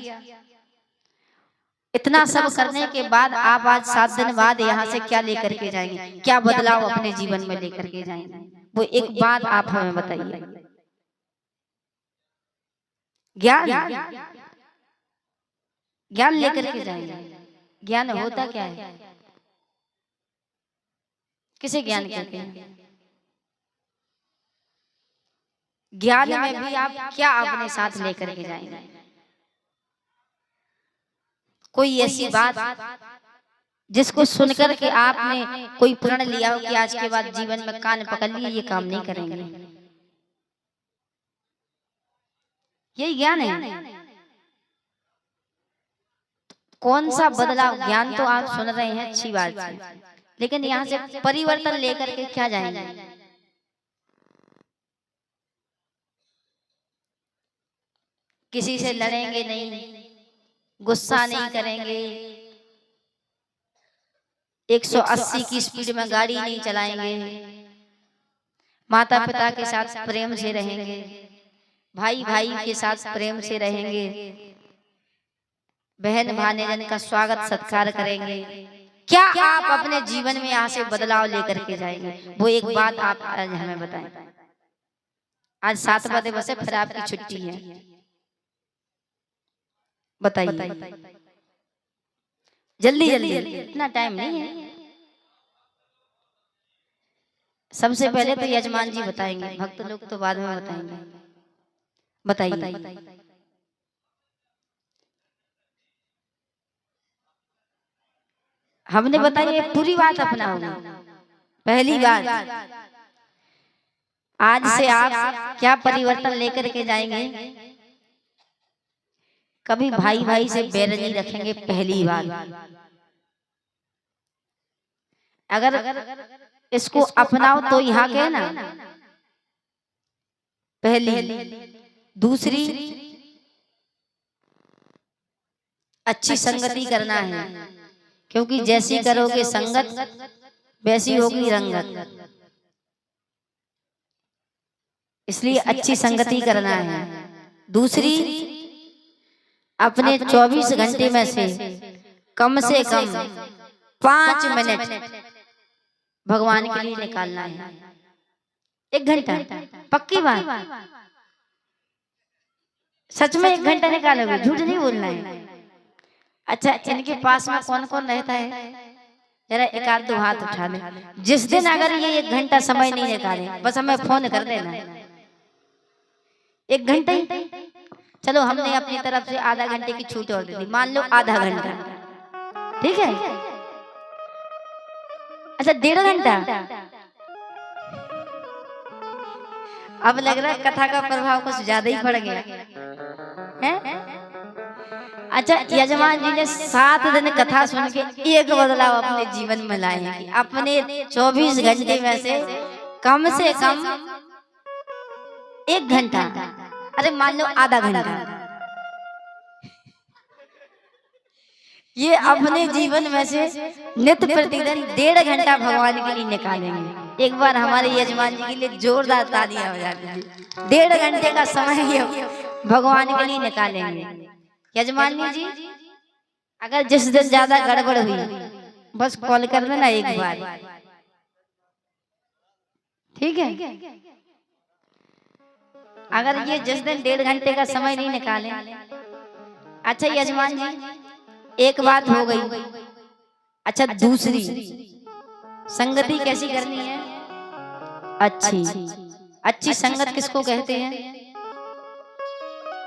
इतना सब करने के बाद आप आज 7 दिन बाद यहाँ से क्या लेकर के जाएंगे? क्या बदलाव अपने जीवन में लेकर के जाएंगे? वो एक बात आप हमें बताइए। ज्ञान लेकर के जाएंगे। ज्ञान होता क्या है? किसे ज्ञान कहते हैं? ज्ञान में भी आप क्या अपने साथ लेकर के जाएंगे? कोई ऐसी बात जिसको सुनकर के आपने कोई प्रण लिया हो कि आज के बाद जीवन में कान पकड़ लिए ये काम नहीं करेंगे, यही ज्ञान है। कौन सा बदलाव? ज्ञान तो आप सुन रहे हैं, अच्छी बात है, लेकिन यहाँ से परिवर्तन लेकर के क्या जाएंगे? किसी से लड़ेंगे नहीं, गुस्सा नहीं करेंगे, 180 की स्पीड में गाड़ी नहीं चलाएंगे, माता पिता के साथ प्रेम से रहेंगे, भाई भाई के साथ प्रेम से रहेंगे, बहन भाईजन का स्वागत सत्कार करेंगे। क्या आप अपने जीवन में यहाँ से बदलाव लेकर के जाएंगे? वो एक बात आप आज हमें बताएं। आज 7वां दिवस है, फिर आपकी छुट्टी है, बताइए जल्दी जल्दी, इतना टाइम नहीं है। सबसे पहले तो यजमान जी बताएंगे, भक्त लोग तो बाद में बताएंगे। बताइए। हमने बताइए पूरी बात अपनाओगे। पहली बात, आज से आप क्या परिवर्तन लेकर के जाएंगे? कभी भाई भाई से बैर नहीं रखेंगे। पहली बात, अगर इसको अपनाओ तो यहाँ के ना, पहली। दूसरी, अच्छी संगति करना है, क्योंकि जैसी करोगे संगत वैसी होगी रंगत। इसलिए अच्छी संगति करना है। दूसरी, अपने 24 घंटे में से कम 5 मिनट भगवान के लिए निकालना है। 1 घंटा, पक्की बात, सच में 1 घंटा निकालोगे, झूठ नहीं बोलना है। अच्छा, इनके पास में कौन कौन रहता है, जरा एक आध दो हाथ उठा ले। जिस दिन अगर ये 1 घंटा समय नहीं निकाले, बस हमें फोन कर देना। 1 घंटा ही, चलो हमने अपनी तरफ से आधा घंटे की छूट और दे दी, मान लो आधा घंटा, ठीक है। अच्छा, 1.5 घंटा, अब लग रहा है कथा का प्रभाव कुछ ज्यादा ही पड़ गया है। अच्छा, यजमान जी ने 7 दिन कथा सुन के एक बदलाव अपने जीवन में लाए हैं कि अपने 24 घंटे में से कम 1 घंटा, अरे मान लो आधा घंटा, ये अपने जीवन में से नित्य प्रतिदिन 1.5 घंटा भगवान के लिए निकालेंगे। एक बार हमारे यजमान जी के लिए जोरदार तालियां हो जाती। 1.5 घंटे का समय ये भगवान के लिए निकालेंगे। यजमान जी, अगर जिस दिन ज्यादा गड़बड़ हुई बस कॉल कर देना एक बार, ठीक है। अगर ये जिस दिन 1.5 घंटे का समय नहीं निकाले। अच्छा यजमान जी, एक बात हो गई। अच्छा, दूसरी संगति कैसी करनी है? अच्छी संगत किसको कहते हैं?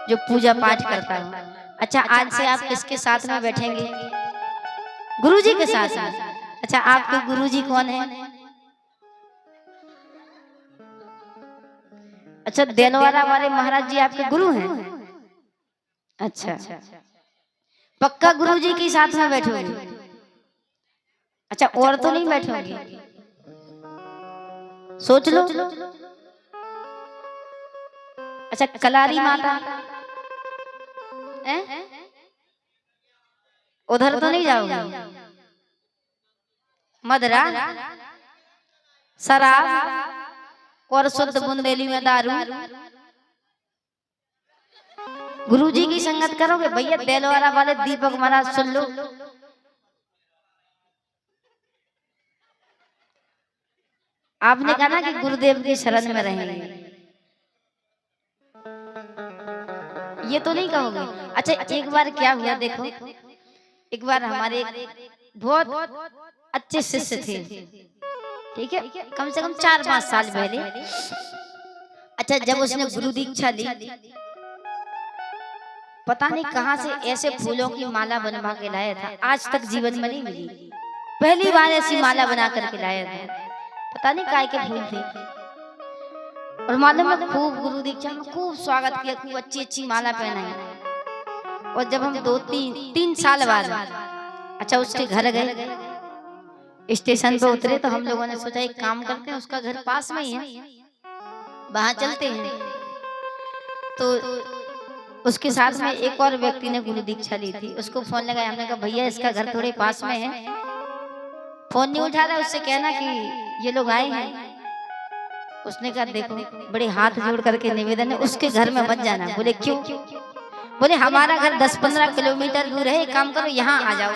जो पूजा पाठ करता है। अच्छा, आज से आप किसके साथ में बैठेंगे? गुरुजी के साथ में। अच्छा, आपके गुरुजी कौन है? अच्छा, देलवारा वाले महाराज जी आपके गुरु हैं? अच्छा, पक्का गुरुजी के साथ में बैठोगे? अच्छा, और तो नहीं बैठोगे? सोच लो। अच्छा, कलारी माता उधर तो नहीं जाओगे? मदरा, शराब और शुद्ध बुंदेली में दारू। गुरुजी की संगत करोगे? भैया देलवारा वाले दीपक महाराज सुन लो, आपने कहा ना कि गुरुदेव की शरण में रहेंगे, ये तो नहीं कहोगे? अच्छा, एक बार क्या हुआ देखो, एक बार हमारे बहुत अच्छे शिष्य थे, ठीक है, कम से कम 4-5 साल पहले। अच्छा, जब उसने गुरु दीक्षा ली, पता नहीं कहां से ऐसे फूलों की माला बनवा के लाया था, आज तक जीवन में नहीं मिली। पहली बार ऐसी माला बना करके लाया था, पता नहीं काय के फूल थे। और मालूम है, खूब गुरु दीक्षा में खूब स्वागत किया, खूब अच्छी माला पहनाई। और जब हम 2-3 साल बाद अच्छा उसके घर गए, स्टेशन पे उतरे, तो हम लोगों ने सोचा एक काम करते हैं, उसका घर पास में ही है, वहां चलते हैं। तो उसके साथ में एक और व्यक्ति ने गुरु दीक्षा ली थी, उसको फोन लगाया, हमने कहा भैया इसका घर थोड़े पास में है। फोन नहीं उठा रहा, उससे कहना कि ये लोग आए हैं। उसने कहा देखो, बड़े हाथ जोड़ करके निवेदन है, उसके घर में मत जाना। बोले क्यों? बोले हमारा घर 10-15 किलोमीटर दूर है, एक काम करो यहाँ आ जाओ।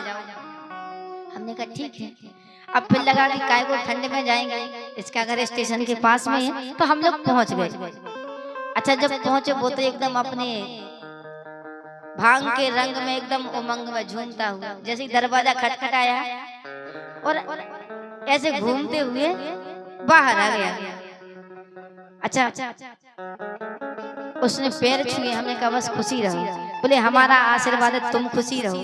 हमने कहा ठीक है। अब फिर लगा कि काय को ठंड में जाएंगे, इसका घर स्टेशन के पास में है, तो हम लोग पहुंच गए। अच्छा, जब पहुंचे वो तो एकदम अपने भांग के रंग में एकदम उमंग में झूमता हुआ, जैसे ही दरवाजा खटखटाया और ऐसे घूमते हुए बाहर आ गया। अच्छा, उसने पैर छुए, हमने कहा बस खुशी रहो। बोले हमारा आशीर्वाद है, तुम खुशी रहो।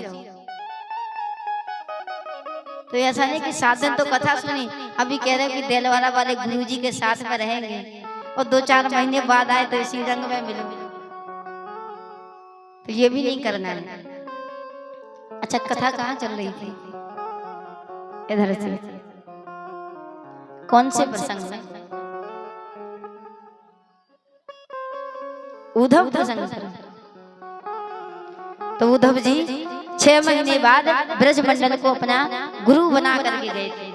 तो ऐसा नहीं कि 7 दिन तो कथा सुनी, अभी कह रहे कि देलवारा वाले गुरुजी के साथ में रहेंगे और 2-4 महीने बाद आए तो इसी रंग में मिलो, तो ये भी नहीं करना है। अच्छा, कथा कहाँ चल रही थी? इधर से कौन से प्रसंग में? उद्धव प्रसंग। तो उद्धव जी 6 महीने बाद ब्रजमंडल को अपना गुरु बना करके गए थे।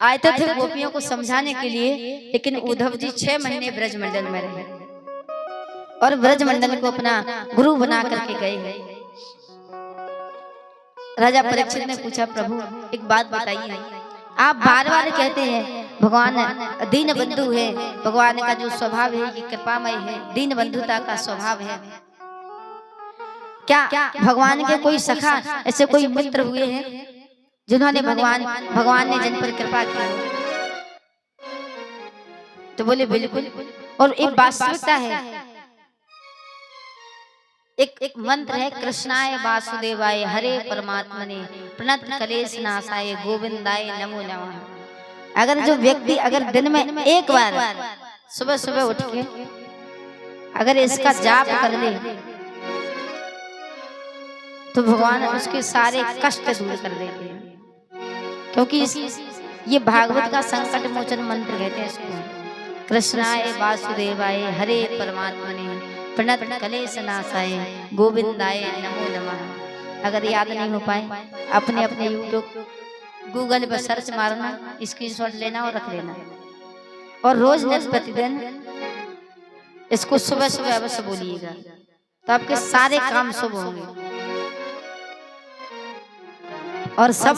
आए तो थे गोपियों को समझाने के लिए, लेकिन उद्धव जी 6 महीने ब्रजमंडल में रहे और ब्रजमंडल को अपना गुरु बना करके गए। राजा परीक्षित ने पूछा, प्रभु एक बात बताइए, आप बार बार कहते हैं भगवान दीन बंधु है, भगवान का जो स्वभाव है ये कृपामय है, दीन बंधुता का स्वभाव है। क्या भगवान के कोई सखा, ऐसे कोई मित्र हुए हैं जिन्होंने भगवान ने जिन पर कृपा की? तो बोले बिल्कुल, और एक वास्तविकता है, एक मंत्र है, कृष्णाय वासुदेवाय हरे परमात्मने प्रणत कलेश नाशाय गोविंदाय नमो नमः। अगर जो व्यक्ति अगर दिन में एक बार सुबह सुबह उठ के अगर इसका जाप कर ले तो भगवान उसके सारे कष्ट दूर कर देते हैं, क्योंकि ये भागवत का संकट मोचन मंत्र कहते हैं इसको। कृष्णाय वासुदेवाय हरे परमात्मने प्रणत कलेश नाशाय गोविंदाय नमो नमः। अगर याद नहीं हो पाए अपने अपने यूट्यूब गूगल पर सर्च मारना, स्क्रीनशॉट लेना और रख लेना, और रोज प्रतिदिन इसको सुबह सुबह अवश्य बोलिएगा, तो आपके सारे काम शुभ होंगे और सब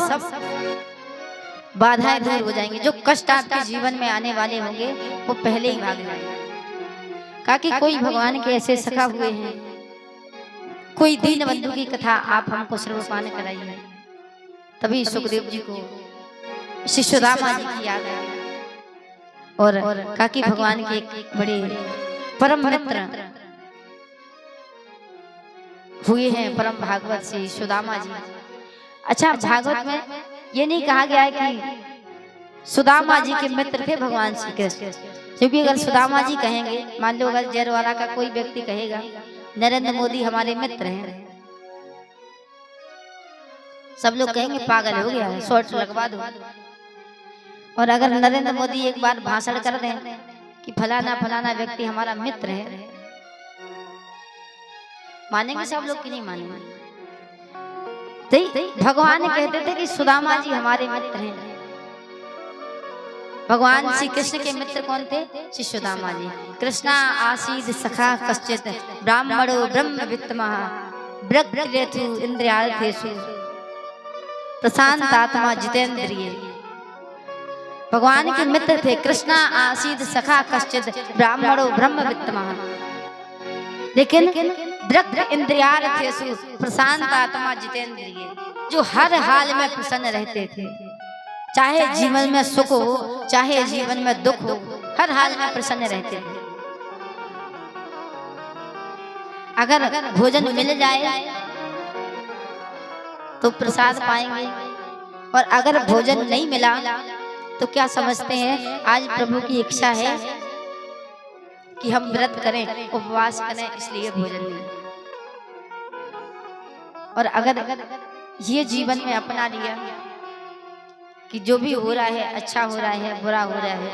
बाधाएं दूर हो जाएंगी। जो कष्ट आपके जीवन में आने वाले होंगे वो पहले ही भाग जाएंगे। कहा कि कोई भगवान के ऐसे सखा हुए हैं, कोई दीन बंधु की कथा आप हमको सर्वपान कराइए। तभी सुखदेव जी को श्री सुदामा जी की याद आई और कहा कि भगवान के एक बड़े परम मित्र हुए हैं परम भागवत श्री सुदामा जी। अच्छा, भागवत में ये नहीं कहा गया है कि सुदामा जी के मित्र थे भगवान श्री कृष्ण, क्योंकि अगर सुदामा जी कहेंगे, मान लो अगर जरवाला का कोई व्यक्ति कहेगा नरेंद्र मोदी हमारे मित्र हैं, सब लोग कहेंगे पागल हो गया है, शॉर्ट लगवा दो। और अगर नरेंद्र मोदी एक बार भाषण कर दें कि फलाना फलाना व्यक्ति हमारा मित्र है, मानेंगे सब लोग कि नहीं मानेंगे? भगवान कहते थे कि सुदामा जी हमारे मित्र हैं। भगवान श्री कृष्ण के मित्र कौन थे? श्री सुदामा जी। कृष्णा आसीद सखा कश्चित ब्राह्मणो ब्रह्म वित्तमः ब्रह्मरेतु इंद्रियार्थेषु प्रशांतात्मा जितेंद्रिय। भगवान के मित्र थे। कृष्णा आसीद सखा कश्चित ब्राह्मणो ब्रह्म वित्तमः, लेकिन ब्रह्म इंद्रियार्थेषु प्रशांतात्मा जितेंद्रिय, जो हर हाल में प्रसन्न रहते थे, चाहे जीवन में सुख हो चाहे जीवन में दुख हो, हर हाल में प्रसन्न रहते थे। अगर भोजन मिल जाए तो प्रसाद पाएंगे, और अगर भोजन नहीं मिला तो क्या समझते हैं आज प्रभु की इच्छा है कि हम व्रत करें, उपवास करें, इसलिए भोजन मिले। और अगर ये जीवन में अपना लिया कि जो भी हो रहा है अच्छा हो रहा है बुरा हो रहा है,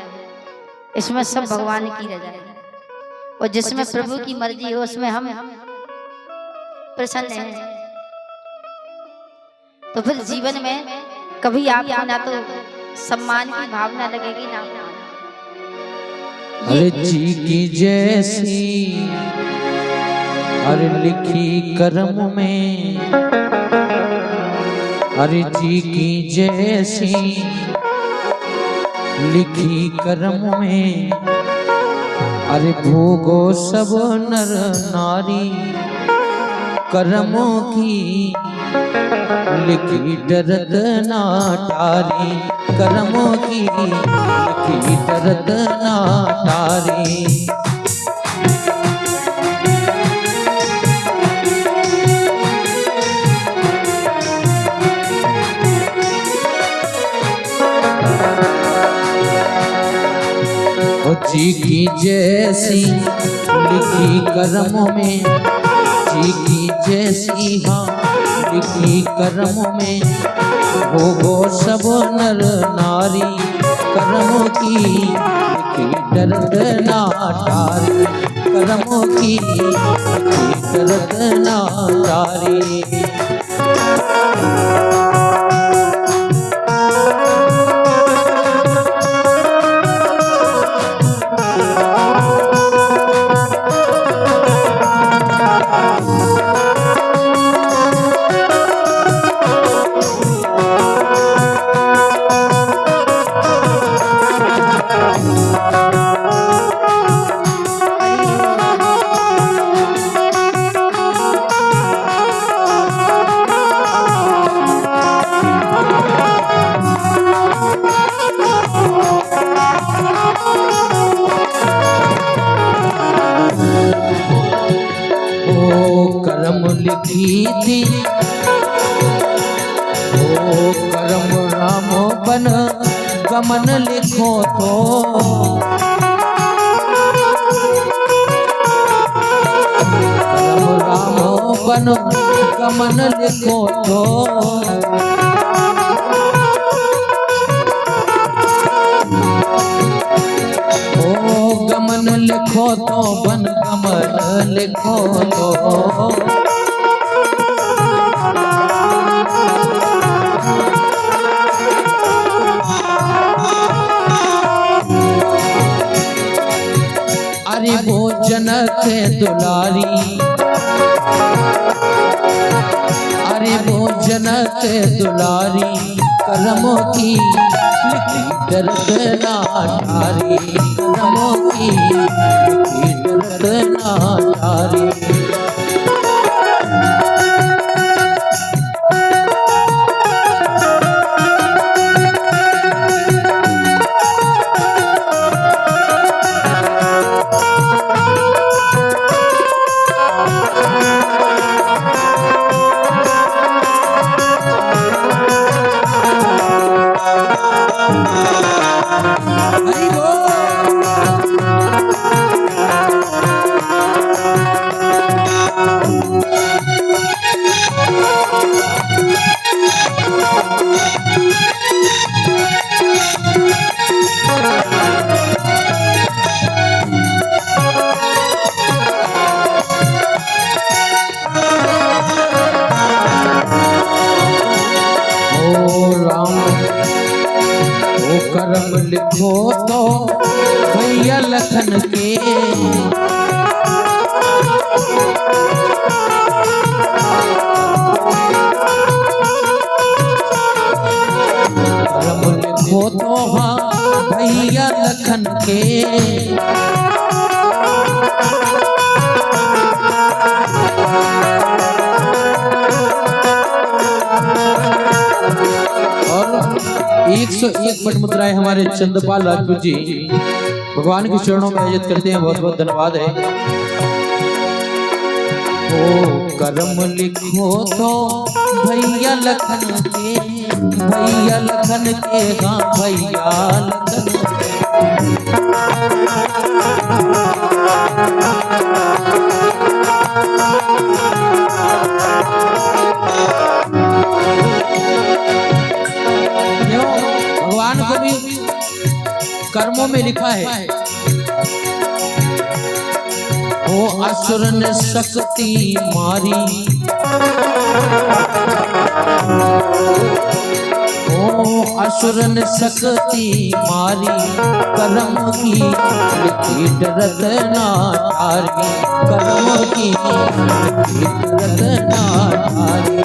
इसमें सब भगवान की रजा है, और जिसमें प्रभु की मर्जी हो उसमें हम प्रसन्न हैं, तो फिर जीवन में कभी आपको ना तो सम्मान की भावना लगेगी ना। अरे जी की जैसी अरे लिखी कर्म में, अरे जी की जैसी लिखी कर्म में, अरे भोगो सब नर नारी कर्मों की लिखी दर्द ना टारी, कर्मों की लिखी दर्द ना टारी। जी की जैसी लिखी कर्मों में, जी की जैसी हाँ लिखी कर्मों में, भोगो सब नर नारी कर्मों की लिखी दर्द ना टारी, कर्मों की लिखी दर्द ना टारी। ओ करम लिखी थी, ओ करम राम बन गमन लिखो तो, करम राम बन गमन लिखो तो, गमन लिखो तो बन गमन लिखो तो, अरे भोजन के दुलारी, अरे भोजन के दुलारी, करमों की लिखी दर्द ना ठारी, करमों की लिखी दर्द ना ठारी। करम लिखो तो भैया लखन के, करम लिखो तो हाँ भैया लखन के, और 101 पट मुद्राएं हमारे चंद्रपाल राजपूत जी भगवान के चरणों में आयोजित करते हैं। बहुत बहुत धन्यवाद है। ओ करम लिखो तो भैया लखन के, भैया लखन के, हाँ भैया लखन भगवान को भी कर्मों में लिखा है। ओ असुर ने शक्ति मारी, ओ असुर ने शक्ति मारी, कर्म की लिखी डरत ना ठारी, कर्म की लिखी डरत ना ठारी।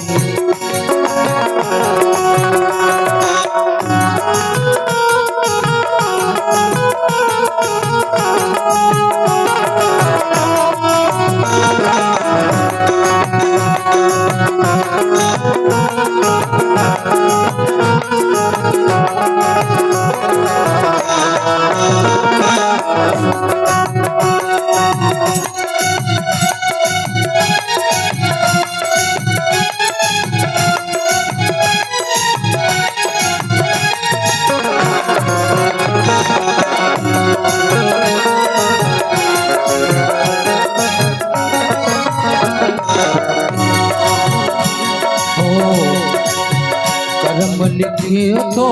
कर्म लिखे तो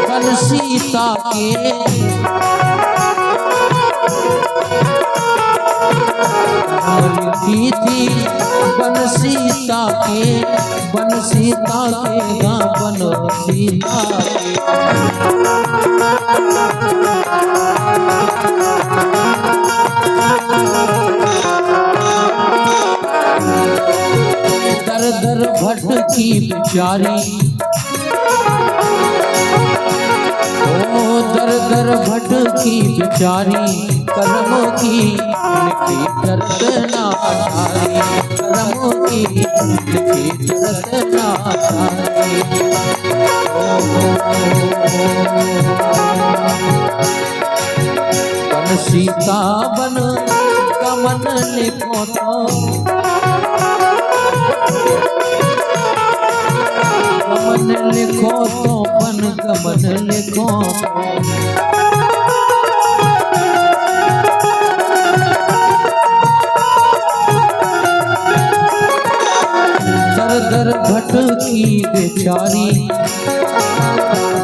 बन सीता के, लिखी थी बन सीता के, बन सीता के, हाँ बन सीता के। दर दर भटकी बिचारी, ओ दर दर भटकी बिचारी, कर्म की लिखी दर्द ना ठारी, कर्म की लिखी दर्द ना ठारी। बन सीता बन गमन लिखो तो गमन लिखो तो पन गमन लिखो दर दर भटकी बेचारी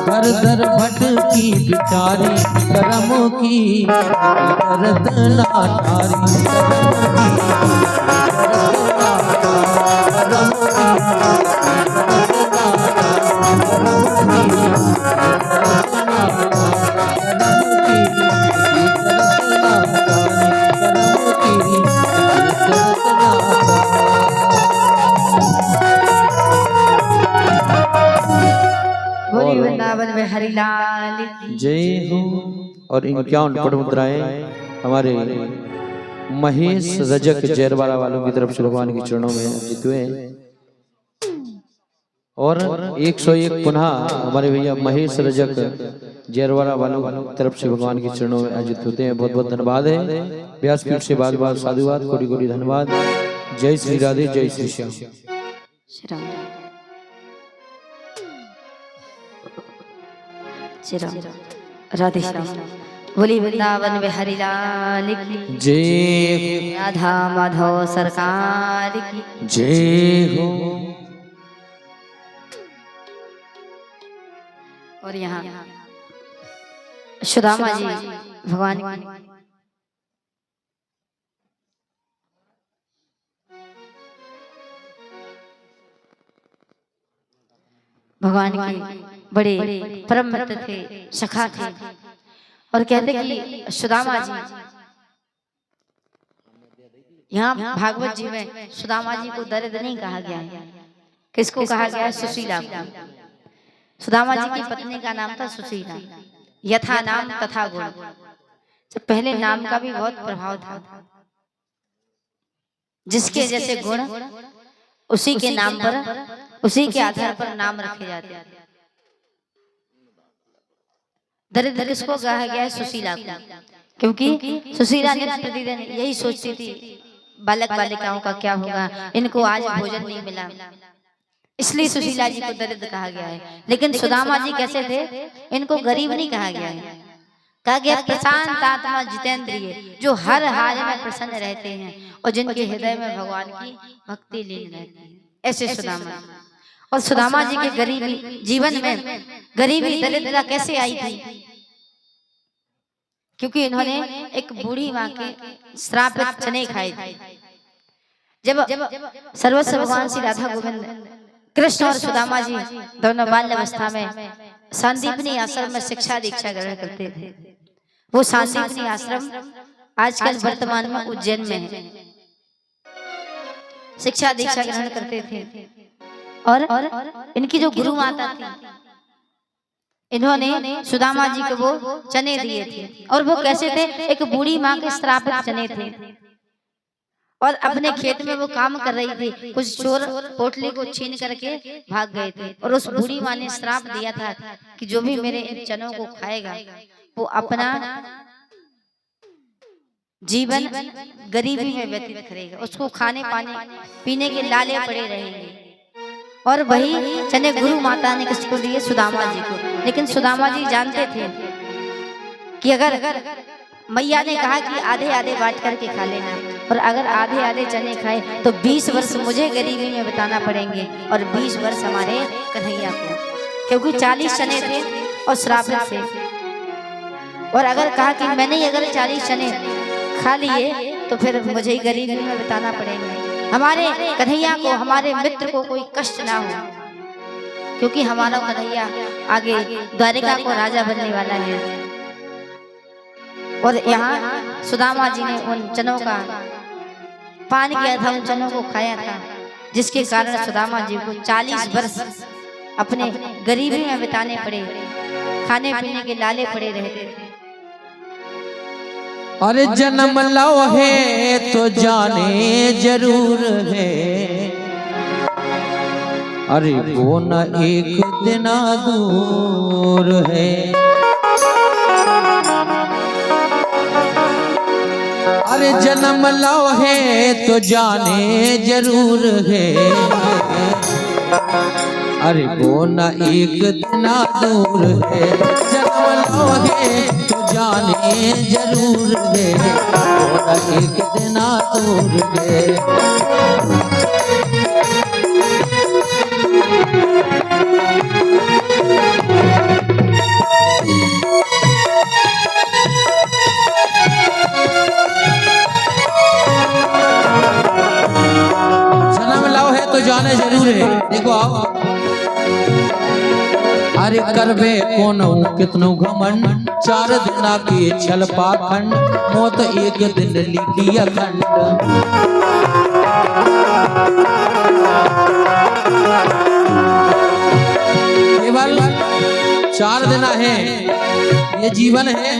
दर दर भटकी बेचारी करम की दर्द नारी बोली वृंदावन में हरिलाल की जय हो। और 51 पट मुद्राएं हमारे महेश रजक जैरवाड़ा वालों की तरफ से भगवान के चरणों में अर्जित हुए। और 101 पुनः हमारे भैया महेश रजक जैरवाड़ा वालों की तरफ से भगवान के चरणों में अर्जित होते हैं। बहुत बहुत धन्यवाद है। व्यासपीठ से बार बार साधुवाद, कोटि कोटि धन्यवाद। जय श्री राधे, जय श्री श्याम। श्री राम श्री राम राधे श्याम। बोली वृंदावन में हरिलाल की जय राधा माधव सरकार की जय हो। और यहाँ सुदामा जी भगवान की भगवान के बड़े परम मित्र थे, सखा थे। और कहते कि सुदामा जी, यहाँ भागवत जी में सुदामा जी को दरिद्र नहीं कहा गया है। किसको कहा गया है? सुशीला को। सुदामा जी की पत्नी का नाम था सुशीला। यथा नाम तथा गुण। तो पहले नाम का भी बहुत प्रभाव था। जिसके जैसे गुण उसी के नाम पर, उसी के आधार पर नाम रखे जाते हैं। दरिद्र किसको कहा गया है? सुशीला को। क्योंकि सुशीला ने प्रतिदिन यही सोचती थी, बालक बालिकाओं का क्या होगा, इनको आज भोजन नहीं मिला, इसलिए सुशीला जी को दरिद्र कहा गया है। लेकिन सुदामा जी कैसे थे? इनको गरीब नहीं कहा गया है। कहा गया प्रशांत आत्मा जितेंद्रिय, जो हर हाल में प्रसन्न रहते हैं और जिनके हृदय में भगवान की भक्ति लीन रहती है, ऐसे सुदामा। और सुदामा जी के गरीबी जीवन में गरीबी दरिद्रता कैसे आई थी? क्योंकि इन्होंने एक बूढ़ी माँ के श्रापित चने खाए थे। जब सर्वस्व भगवान श्री राधा गोविंद कृष्ण और सुदामा जी दोनों बाल्यावस्था में सांदीपनी आश्रम में शिक्षा दीक्षा ग्रहण करते थे। वो सांदीपनी आश्रम आजकल वर्तमान में उज्जैन में है। शिक्षा दीक्षा ग्रहण करते थे। और इनकी जो गुरु माता थी, इन्होंने सुदामा जी को वो चने दिए थे। और वो कैसे थे? एक बूढ़ी माँ के श्रापित चने थे। और अपने खेत में वो काम कर रही थी, कुछ चोर पोटली को छीन करके भाग गए थे। और उस बूढ़ी माँ ने श्राप दिया था कि जो भी मेरे इन चनों को खाएगा वो अपना जीवन गरीबी में व्यतीत करेगा, उसको खाने पाने पीने के लाले पड़े रहेंगे। और वही चने गुरु माता ने किसको दिए? सुदामा जी को। लेकिन सुदामा जी जानते थे कि अगर मैया ने कहा कि आधे आधे बांट करके खा लेना, और अगर आधे आधे चने खाए तो 20 वर्ष मुझे गरीबी में बिताना पड़ेंगे और 20 वर्ष हमारे कन्हैया को, क्योंकि 40 चने थे और श्रापित थे। और अगर कहा कि मैंने अगर 40 चने खा लिए तो फिर मुझे ही गरीबी में बिताना पड़ेंगे, हमारे कन्हैया को, हमारे मित्र को कोई कष्ट ना हो, क्योंकि हमारा कन्हैया आगे द्वारिका को राजा बनने वाला है। और यहाँ सुदामा जी ने उन चनों का पान किया था, उन चनों को खाया था, जिसके कारण सुदामा जी को 40 वर्ष अपने गरीबी में बिताने पड़े, खाने पीने के लाले पड़े रहते थे। अरे जन्म लो है तो जाने जरूर है, अरे वो न एक दिन दूर है। अरे जन्म लो है तो जाने जरूर है, अरे वो न एक दिन दूर है। जन्म लो है तो जाने जरूर है, वो न एक दिन दूर है। जाने जरूर है। देखो आप, अरे करबे कोनो कितनो घमंड, 4 दिना के छल पाखंड, मौत एक दिन लिखी अखंड। केवल 4 दिना है, ये जीवन है।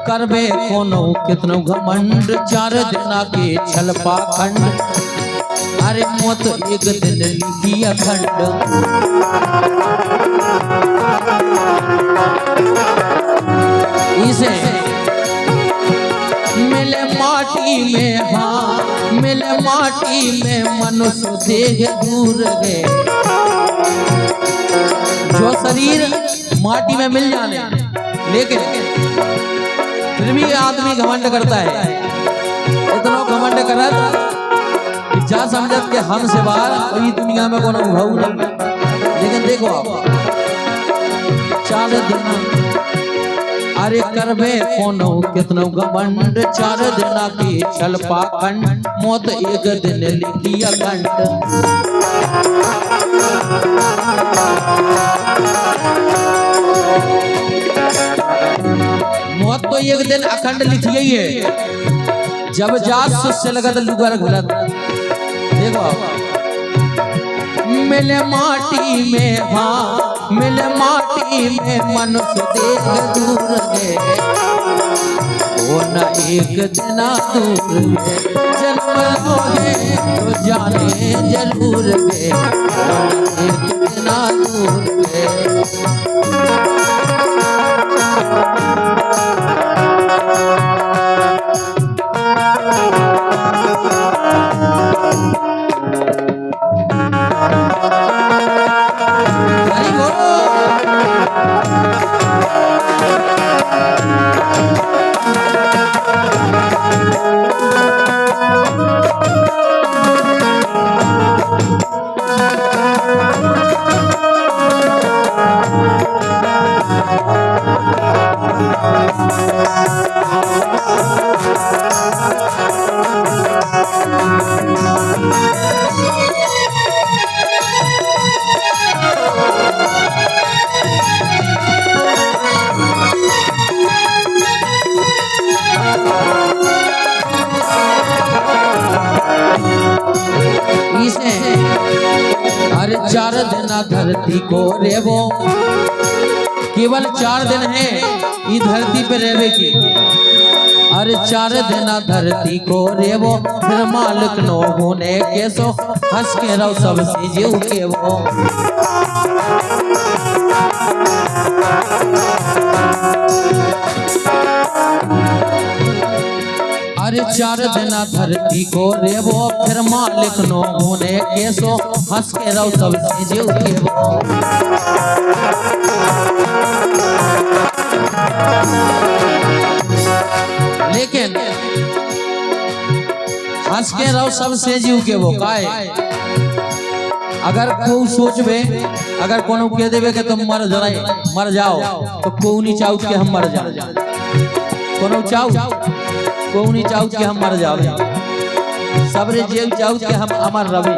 करबे कोनो कितनो घमंड, 4 दिना के छल पाखंड, अरे मौत एक दिन लिखी अखंड। इसे मिले माटी में, हाँ मिले माटी में, मनुष्य देह दूर गए। जो शरीर माटी में मिल जाने, लेकिन फिर भी आदमी घमंड करता है। इतना घमंड करत जा समझत के हम से बाहर कोई दुनिया में कोनो भाऊ नहीं। लेकिन देखो आप, 4 दिन अरे करबे कोनो कितनो घमंड, 4 दिना की छल पाखंड, मौत एक दिन लिखी अखंड। मौत तो एक दिन अखंड लिखी ही है। जब जात सुस्य लगत लुगर घुलत। देखो मिले माटी में, हाँ मिले माटी में, मनुष्य देह दूर है, वो न एक दिन दूर है। जन्म लो है तो जाने जरूर है, वो न एक दिन दूर है। अरे 4 दिन धरती को रेवो, केवल 4 दिन है ये धरती पे रहवे की। अरे 4 दिन धरती को रेवो, फिर मालिक नो होने के सो, हंस के रहो सबसे जीव के वो। अरे 4 दिन धरती को रेवो, फिर मालिक नो होने के सो, हंस के रहो सबसे जीव के वो। लेकिन हंस के रहो सबसे जीव के वो काहे? अगर कोई सोचबे, अगर कोनो कह देवे के तुम मर जाओ, तो कोई नहीं चाहू कि हम मर जाओ। कोनो चाहू, कोई नहीं चाहू कि हम मर जाओ। सबरे जीव चाहू कि हम अमर रहे।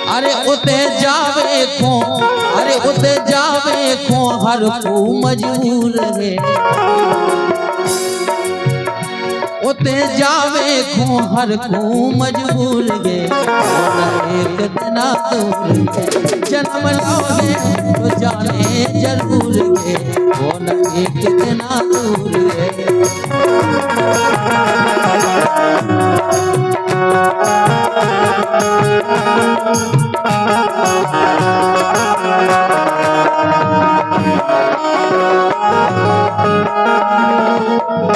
अरे उते जावे खो, अरे उते जावे खो, हर को मजबूर है। उते जावे खो, हर को मजबूर है, एक दिन दूर है। जन्म लोगे तो जाने जरूर है, वो न एक दिन दूर है।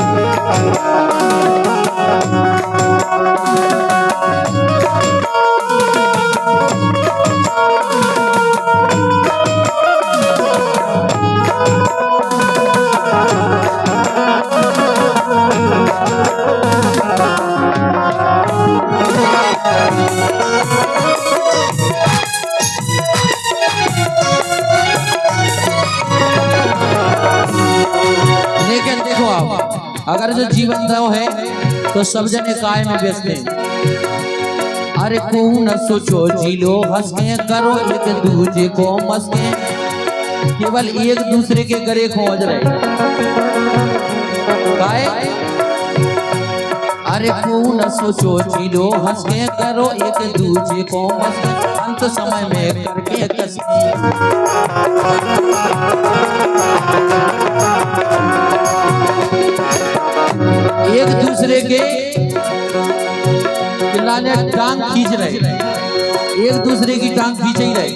Thank you. अगर जो जीवन दो है तो सब जने काय में व्यस्त हैं। अरे को न सोचो जी लो हंस के करो एक दूजे को मस्के, केवल एक दूसरे के गरे खोज रहे काय। अरे को न सोचो जी लो हंस के करो एक दूजे को मस्के, अंत समय में करके कसके। एक दूसरे के चिल्लाने टांग खींच रहे, एक दूसरे की टांग खींच ही रहे।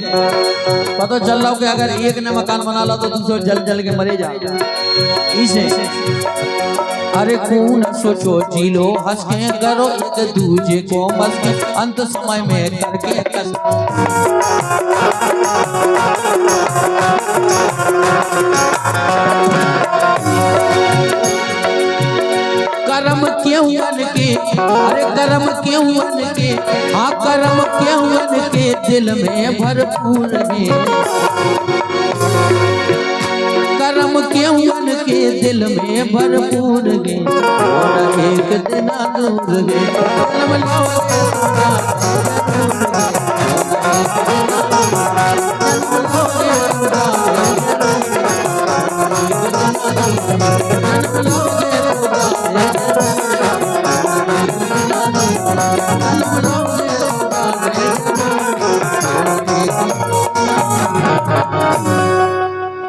पता चल रहा हो कि अगर एक ने मकान बना ला तो दूसरे जल जल के मरे जा इसे। अरे को न सोचो जी लो हंस के करो एक दूजे को मस के, अंत समय में करके कस। कर्म क्यों बन के, अरे कर्म क्यों बन के, हाँ कर्म क्यों बन के दिल में भरपूर है। कर्म क्यों बन के दिल में भरपूर है, और एक दिन दूर है। कर्म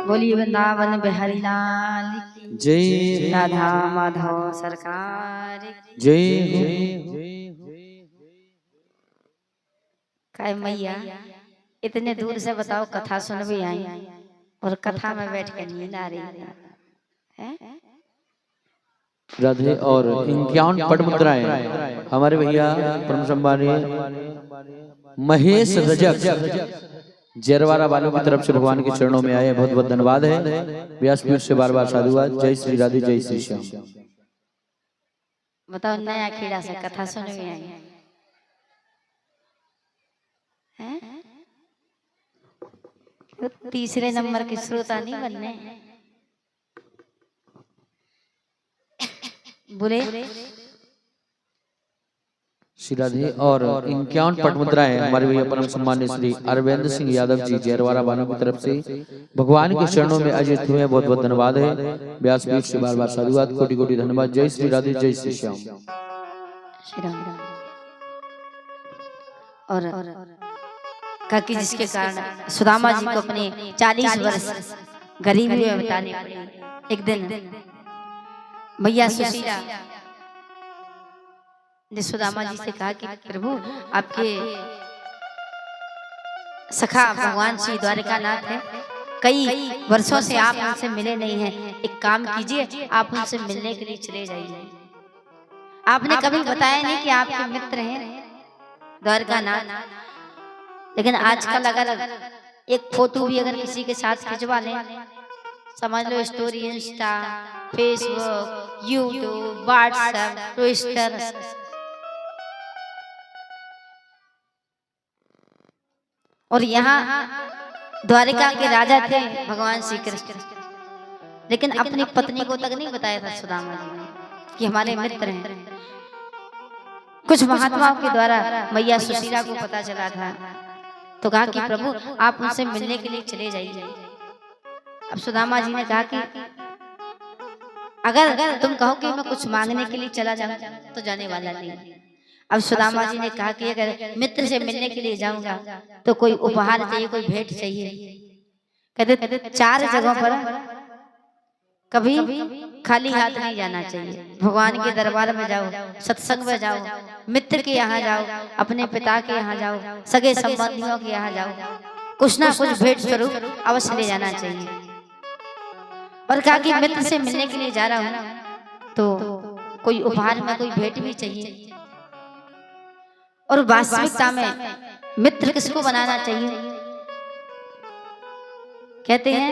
बोलिए वृंदावन बिहारी लाल की जय, राधा माधव सरकार की जय। काय मैया इतने दूर से बताओ कथा सुन भी आई और कथा में बैठ कर नींद आ रही है। राधे। और 51 पट मुद्राएं हमारे भैया परम सम्मानीय महेश रजक जरवारा वालों की तरफ से भगवान के चरणों में आए, बहुत बहुत धन्यवाद है। व्यासपीठ से बार बार साधुवाद। जय श्री राधे, जय श्री श्याम। बताओ नया खेड़ा से कथा सुन भी आई है। तो तीसरे नंबर के श्रोता नहीं बनने बोले। श्री राधे। और 51 पट मुद्राएं हमारे भैया परम सम्मान्य श्री अरविंद सिंह यादव जी जरवारा वालों की तरफ से भगवान के चरणों में अजित हुए, बहुत बहुत धन्यवाद है। व्यासपीठ से बार बार साधुवाद, कोटि कोटि धन्यवाद। जय श्री राधे, जय श्री श्याम। श्री राम। और काकी जिसके कारण सुदामा जी को अपने 40 वर्ष गरीबी में बिताने पड़े। एक दिन भैया सुशीला ने सुदामा जी से कहा कि प्रभु आपके सखा भगवान श्री द्वारिकानाथ है, कई वर्षों से आप उनसे मिले नहीं हैं, एक काम कीजिए आप उनसे मिलने के लिए चले जाइए। आपने कभी बताया नहीं कि आपके मित्र हैं द्वारकानाथ, लेकिन आजकल अगर एक फोटो भी अगर किसी के साथ खिंचवा लें, समझ लो story Insta, Facebook, YouTube, WhatsApp, Twitter, और यहाँ द्वारिका के राजा थे भगवान श्री कृष्ण, लेकिन अपनी पत्नी को तक नहीं बताया था सुदामा जी ने कि हमारे मित्र हैं। कुछ महात्माओं के द्वारा मैया सुशीला को पता चला था, तो कहा कि प्रभु आप उनसे मिलने के लिए चले जाइए। अब सुदामा जी ने कहा कि अगर तुम कहो कि मैं कुछ मांगने के लिए चला जाऊं तो जाने वाला नहीं। अब सुदामा जी ने कहा कि अगर मित्र से मिलने के लिए जाऊंगा तो कोई उपहार चाहिए, कोई भेंट चाहिए। कहते 4 जगहों पर कभी खाली हाथ नहीं जाना चाहिए। भगवान के दरबार में जाओ, सत्संग में जाओ, मित्र के यहाँ जाओ, अपने पिता के यहाँ जाओ, सगे संबंधियों के यहाँ जाओ, कुछ ना कुछ भेंट स्वरूप अवश्य ले जाना चाहिए। और कहा कि मित्र से मिलने के लिए जा रहा हूँ तो कोई उपहार में कोई भेंट भी चाहिए। और वास्तविकता में मित्र किसको बनाना चाहिए? कहते हैं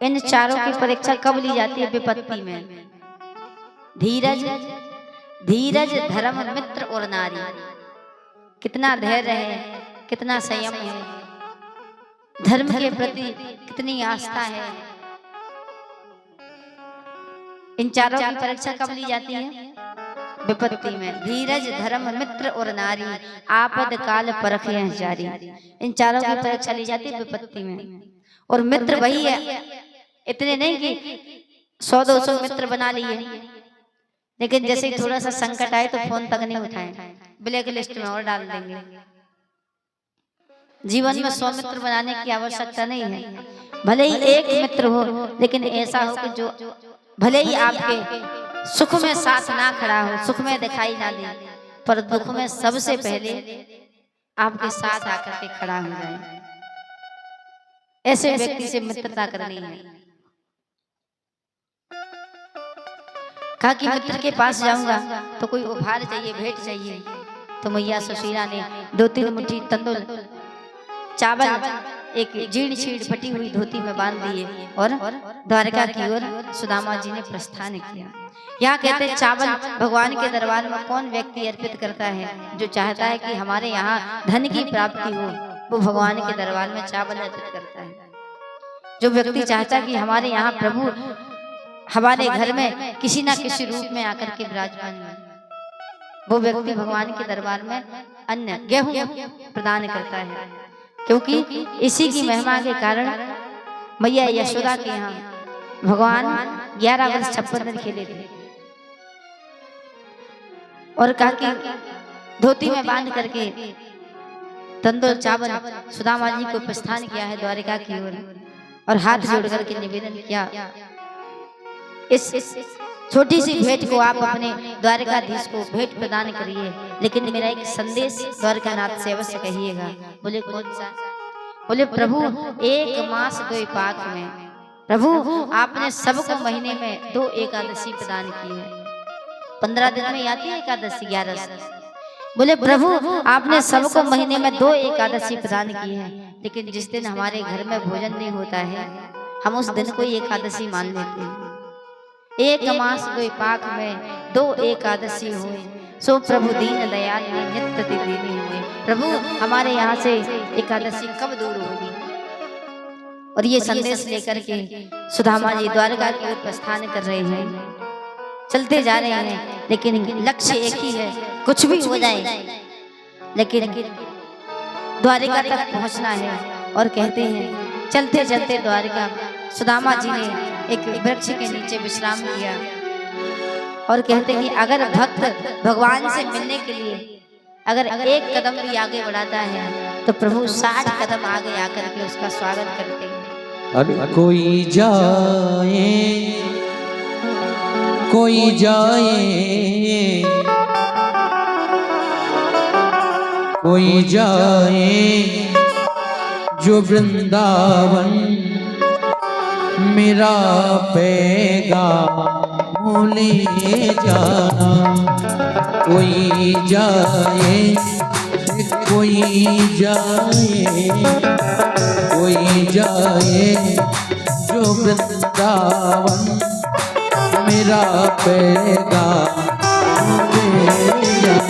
इन चारों की परीक्षा कब ली जाती है? विपत्ति में। धीरज, धीरज, धर्म, मित्र और नारी। कितना धैर्य है, कितना संयम है, धर्म के प्रति कितनी आस्था है, इन चारों की परीक्षा कब ली जाती है? विपत्ति में। धीरज, धर्म, मित्र और नारी, आपद काल परखिए जारी। इन चारों की परीक्षा ली जाती है विपत्ति में। और मित्र वही है, इतने नहीं कि 100-200 मित्र बना लिए, लेकिन जैसे ही थोड़ा सा संकट आए तो फोन तक नहीं उठाए, ब्लैक लिस्ट में और डाल देंगे। जीवन में 100 मित्र बनाने की आवश्यकता नहीं है। भले ही एक मित्र हो, लेकिन ऐसा हो कि जो भले ही आपके सुख में साथ ना खड़ा हो, सुख में दिखाई ना दे, पर दुख में सबसे पहले आपके साथ आकर के खड़ा हो जाए, ऐसे व्यक्ति से मित्रता करनी है। कहा कि मित्र के पास जाऊंगा तो कोई उपहार चाहिए, भेंट चाहिए, तो मैया सुशीला ने 2-3 मुट्ठी तंदुल चावल एक जीर्ण शीर्ण फटी हुई धोती में बांध दिए और द्वारका की ओर सुदामा जी ने प्रस्थान किया। यहाँ कहते हैं चावल भगवान के दरबार में कौन व्यक्ति अर्पित करता है? जो चाहता है कि हमारे यहाँ धन की प्राप्ति हो, वो भगवान के दरबार में चावल अर्पित करता है। जो व्यक्ति चाहता है कि हमारे यहाँ प्रभु हमारे घर में किसी ना किसी रूप में आकर के विराजमान है, वो व्यक्ति भगवान के दरबार में अन्न गेहूं प्रदान करता है। क्योंकि इसी की महिमा के कारण मैया यशोदा के यहाँ भगवान 11 वर्ष 56 दिन खेले थे और कहा कि धोती में बांध करके तंदुल चावल सुदामा जी को प्रस्थान किया है द्वारिका की ओर, और हाथ जोड़ करके निवेदन किया, इस छोटी सी भेंट को आप अपने द्वारकाधीश को भेंट प्रदान करिए, लेकिन मेरा एक संदेश द्वारकानाथ से अवश्य कहिएगा। बोले कौन सा? बोले प्रभु 1 मास 2 पाक में प्रभु आपने सबको महीने में 2 एकादशी प्रदान की है। 15 दिन में आती है एकादशी 11 से। बोले प्रभु आपने सबको महीने में 2 एकादशी प्रदान की है, लेकिन जिस दिन हमारे घर में भोजन नहीं होता है हम उस दिन को एकादशी मान लेते हैं। 1 मास 2 पाक में 2 एकादशी हुए, सो प्रभु दीन दयाल ने नित्य देने हुए। प्रभु हमारे यहाँ से एकादशी कब दूर होगी? और ये संदेश लेकर के सुदामा जी द्वारका की ओर प्रस्थान कर रहे हैं, चलते जा रहे हैं, लेकिन लक्ष्य एक ही है, कुछ भी हो जाए लेकिन द्वारिका तक पहुंचना है। और कहते हैं चलते चलते द्वारिका सुदामा जी ने एक वृक्ष के नीचे विश्राम किया और कहते हैं कि अगर भक्त भगवान से मिलने के लिए अगर 1 कदम भी आगे बढ़ाता है तो प्रभु 60 कदम आगे आकर के उसका स्वागत करते हैं। अरे कोई जाए कोई जाए कोई जाए जो वृंदावन मेरा पैगाम ले जाना। कोई जाए कोई जाए कोई जाए जो वृंदावन मेरा पैगाम ले जाना।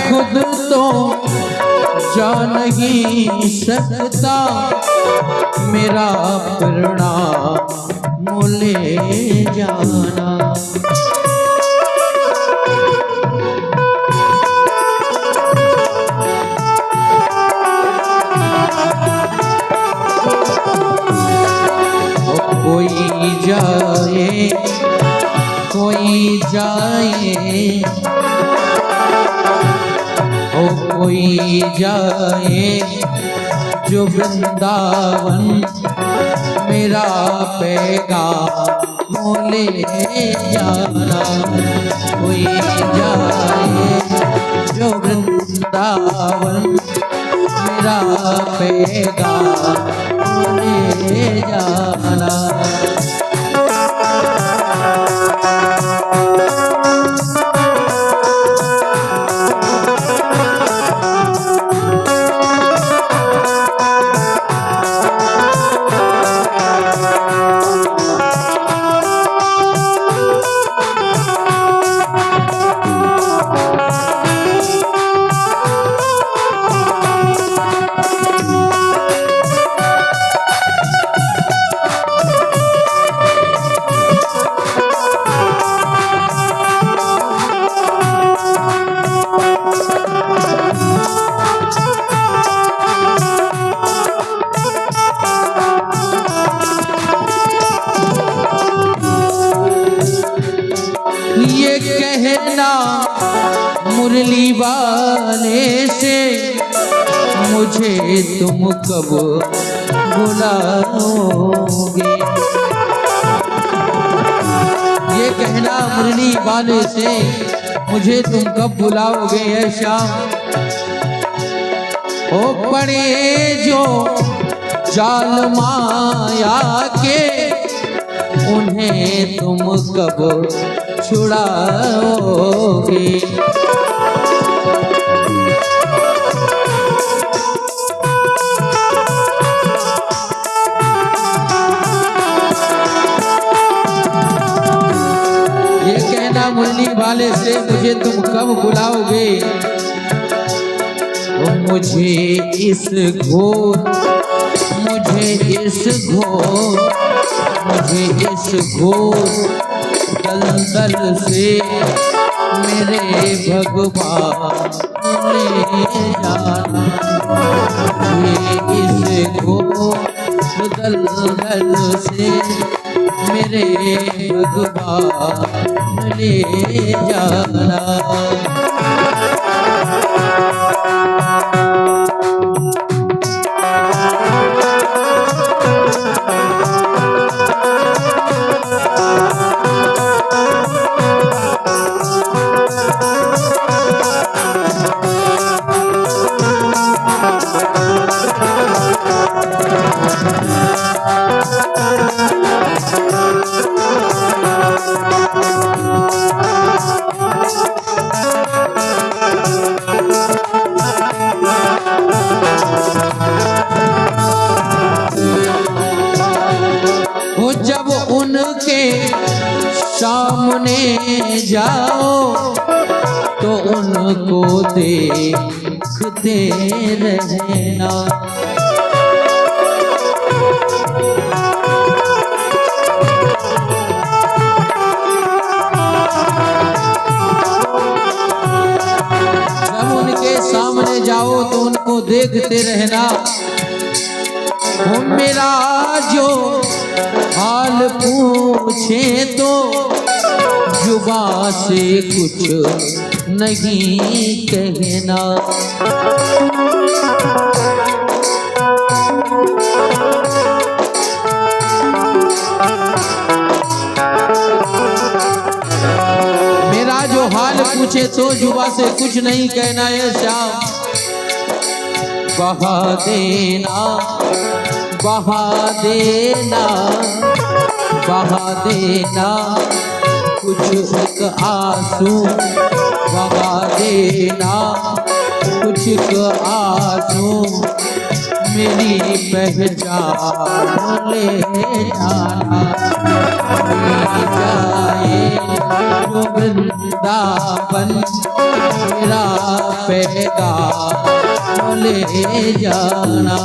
खुद तो जा नहीं सकता मेरा परिणाम ले जाना। कोई जाए कोई जाए ओ कोई जाए जो वृंदावन मेरा पैगाम ले जाना। कोई जाए जो वृंदावन मेरा पैगाम ले जाना। से मुझे तुम कब बुलाओगे। ये कहना मुरली वाले से मुझे तुम कब बुलाओगे है श्याम। ओ पड़े जो जाल माया के उन्हें तुम कब छुड़ाओगे। ये कहना मुरली वाले से मुझे तुम कब बुलाओगे। तो मुझे इस घोर दलदल से मेरे भगवान ले जाना। मुझे इस घोर दलदल से मेरे भगवान ले जाना। जब उनके सामने जाओ तो उनको देखते रहना। जब उनके सामने जाओ तो उनको देखते रहना। वो मेरा जो हाल पूछे तो जुबां से कुछ नहीं कहना। मेरा जो हाल पूछे तो जुबां से कुछ नहीं कहना है श्याम। बहा देना बहा देना बहा देना कुछ एक आंसू। बहा देना कुछ एक आंसू मेरी पहचान ले जाना। ले जाए जो वृंदावन मेरा पैगाम ले जाना।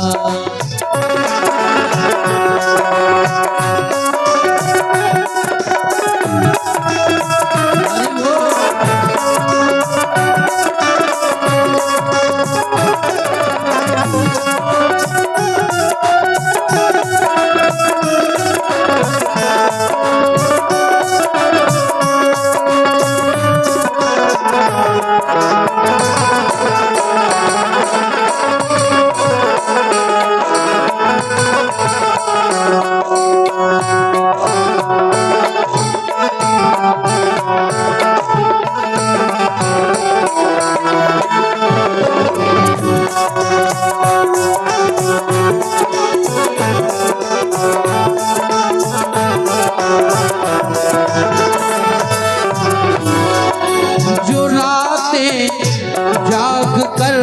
जाग कर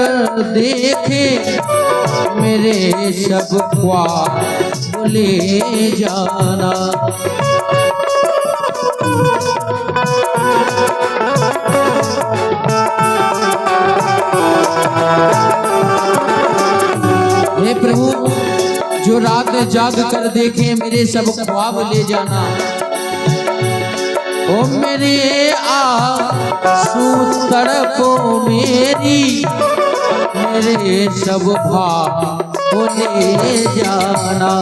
देखे मेरे सब ख्वाब ले जाना। हे प्रभु जो रात जाग कर देखे मेरे सब ख्वाब ले जाना। ओ मेरे आंसू तड़पो मेरी मेरे सब ख्वाब ले जाना।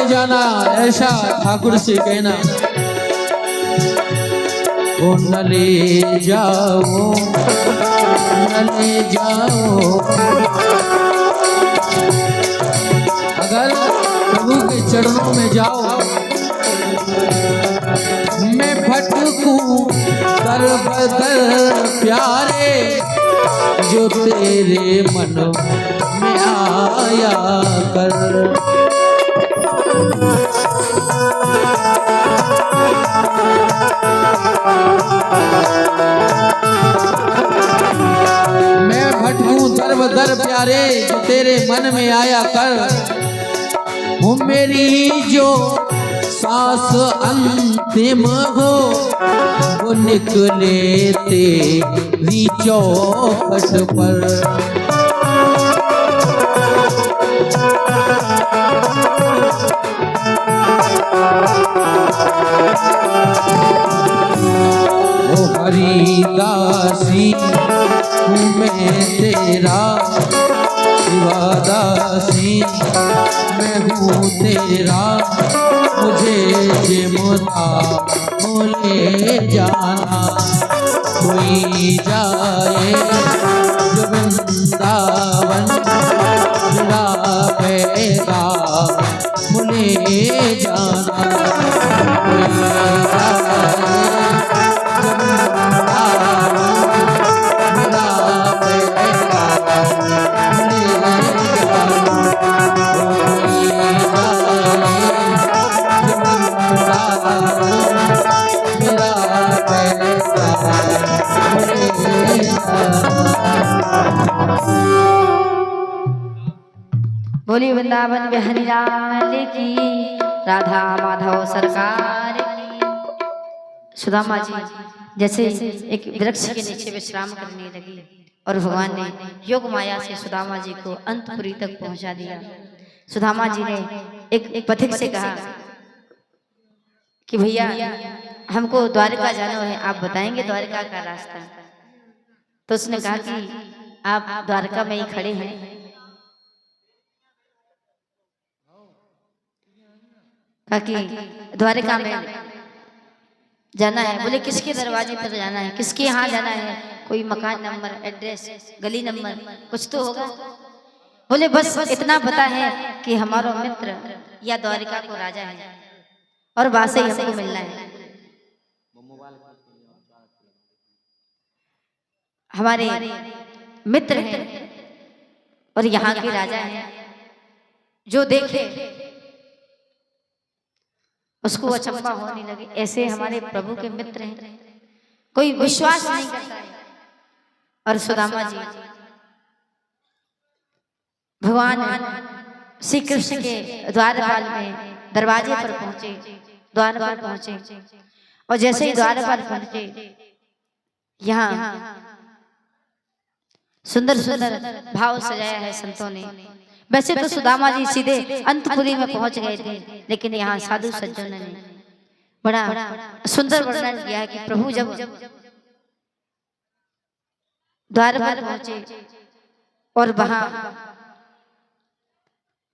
जाना, ऐसा ठाकुर से कहना। ओ न ले जाओ, न ले जाओ। अगर प्रभु के चरणों में जाओ, मैं भटकूं दर बदर प्यारे, जो तेरे मन में आया कर। मैं भटकूं दर बदर प्यारे, जो तेरे मन में आया कर। वो मेरी जो सांस अंतिम हो, वो निकले तेरी चौखट पर। ओ हरिदासी हूँ मैं तेरा, शिवादासी मैं हूँ तेरा। मुझे जिमुदा बोले जाना, कोई जाए जो वृंदावन मिलावेगा बोले जाना। कोई जाए जो वृंदावन मिलावेगा बोले जाना। कोई बोली वृंदावन बिहारी लाल की, राधा माधव सरकार की। सुदामा जी जैसे एक वृक्ष के नीचे विश्राम करने लगी और भगवान ने योग माया से सुदामा जी को अंतपुरी तक पहुंचा दिया। सुदामा जी ने एक पथिक से कहा कि भैया हमको द्वारका जाना है, आप बताएंगे द्वारका का रास्ता। तो उसने कहा कि आप द्वारका में ही खड़े हैं, कहा कि द्वारका में जाना है। बोले किसके दरवाजे पर जाना है, किसके यहाँ जाना है, कोई मकान नंबर, एड्रेस, गली नंबर कुछ तो होगा। बोले बस इतना पता है कि हमारा मित्र या द्वारिका को राजा है और वासे ही हमको मिलना है। हमारे मित्र हैं और यहाँ के राजा हैं, जो देखे उसको अचंभा होने लगे। ऐसे हमारे प्रभु के मित्र हैं, कोई विश्वास नहीं करता है। और सुदामा जी भगवान श्री कृष्ण के द्वारपाल में दरवाजे पर पहुंचे, द्वार पर पहुंचे। और जैसे ही द्वार पर पहुंचे, यहाँ सुंदर सुंदर भाव सजाया है संतों ने। वैसे तो सुदामा जी सीधे अंतपुरी में पहुंच गए थे, लेकिन यहाँ साधु सज्जनों ने बड़ा सुंदर वर्णन किया है कि प्रभु जब द्वार पर पहुंचे और वहां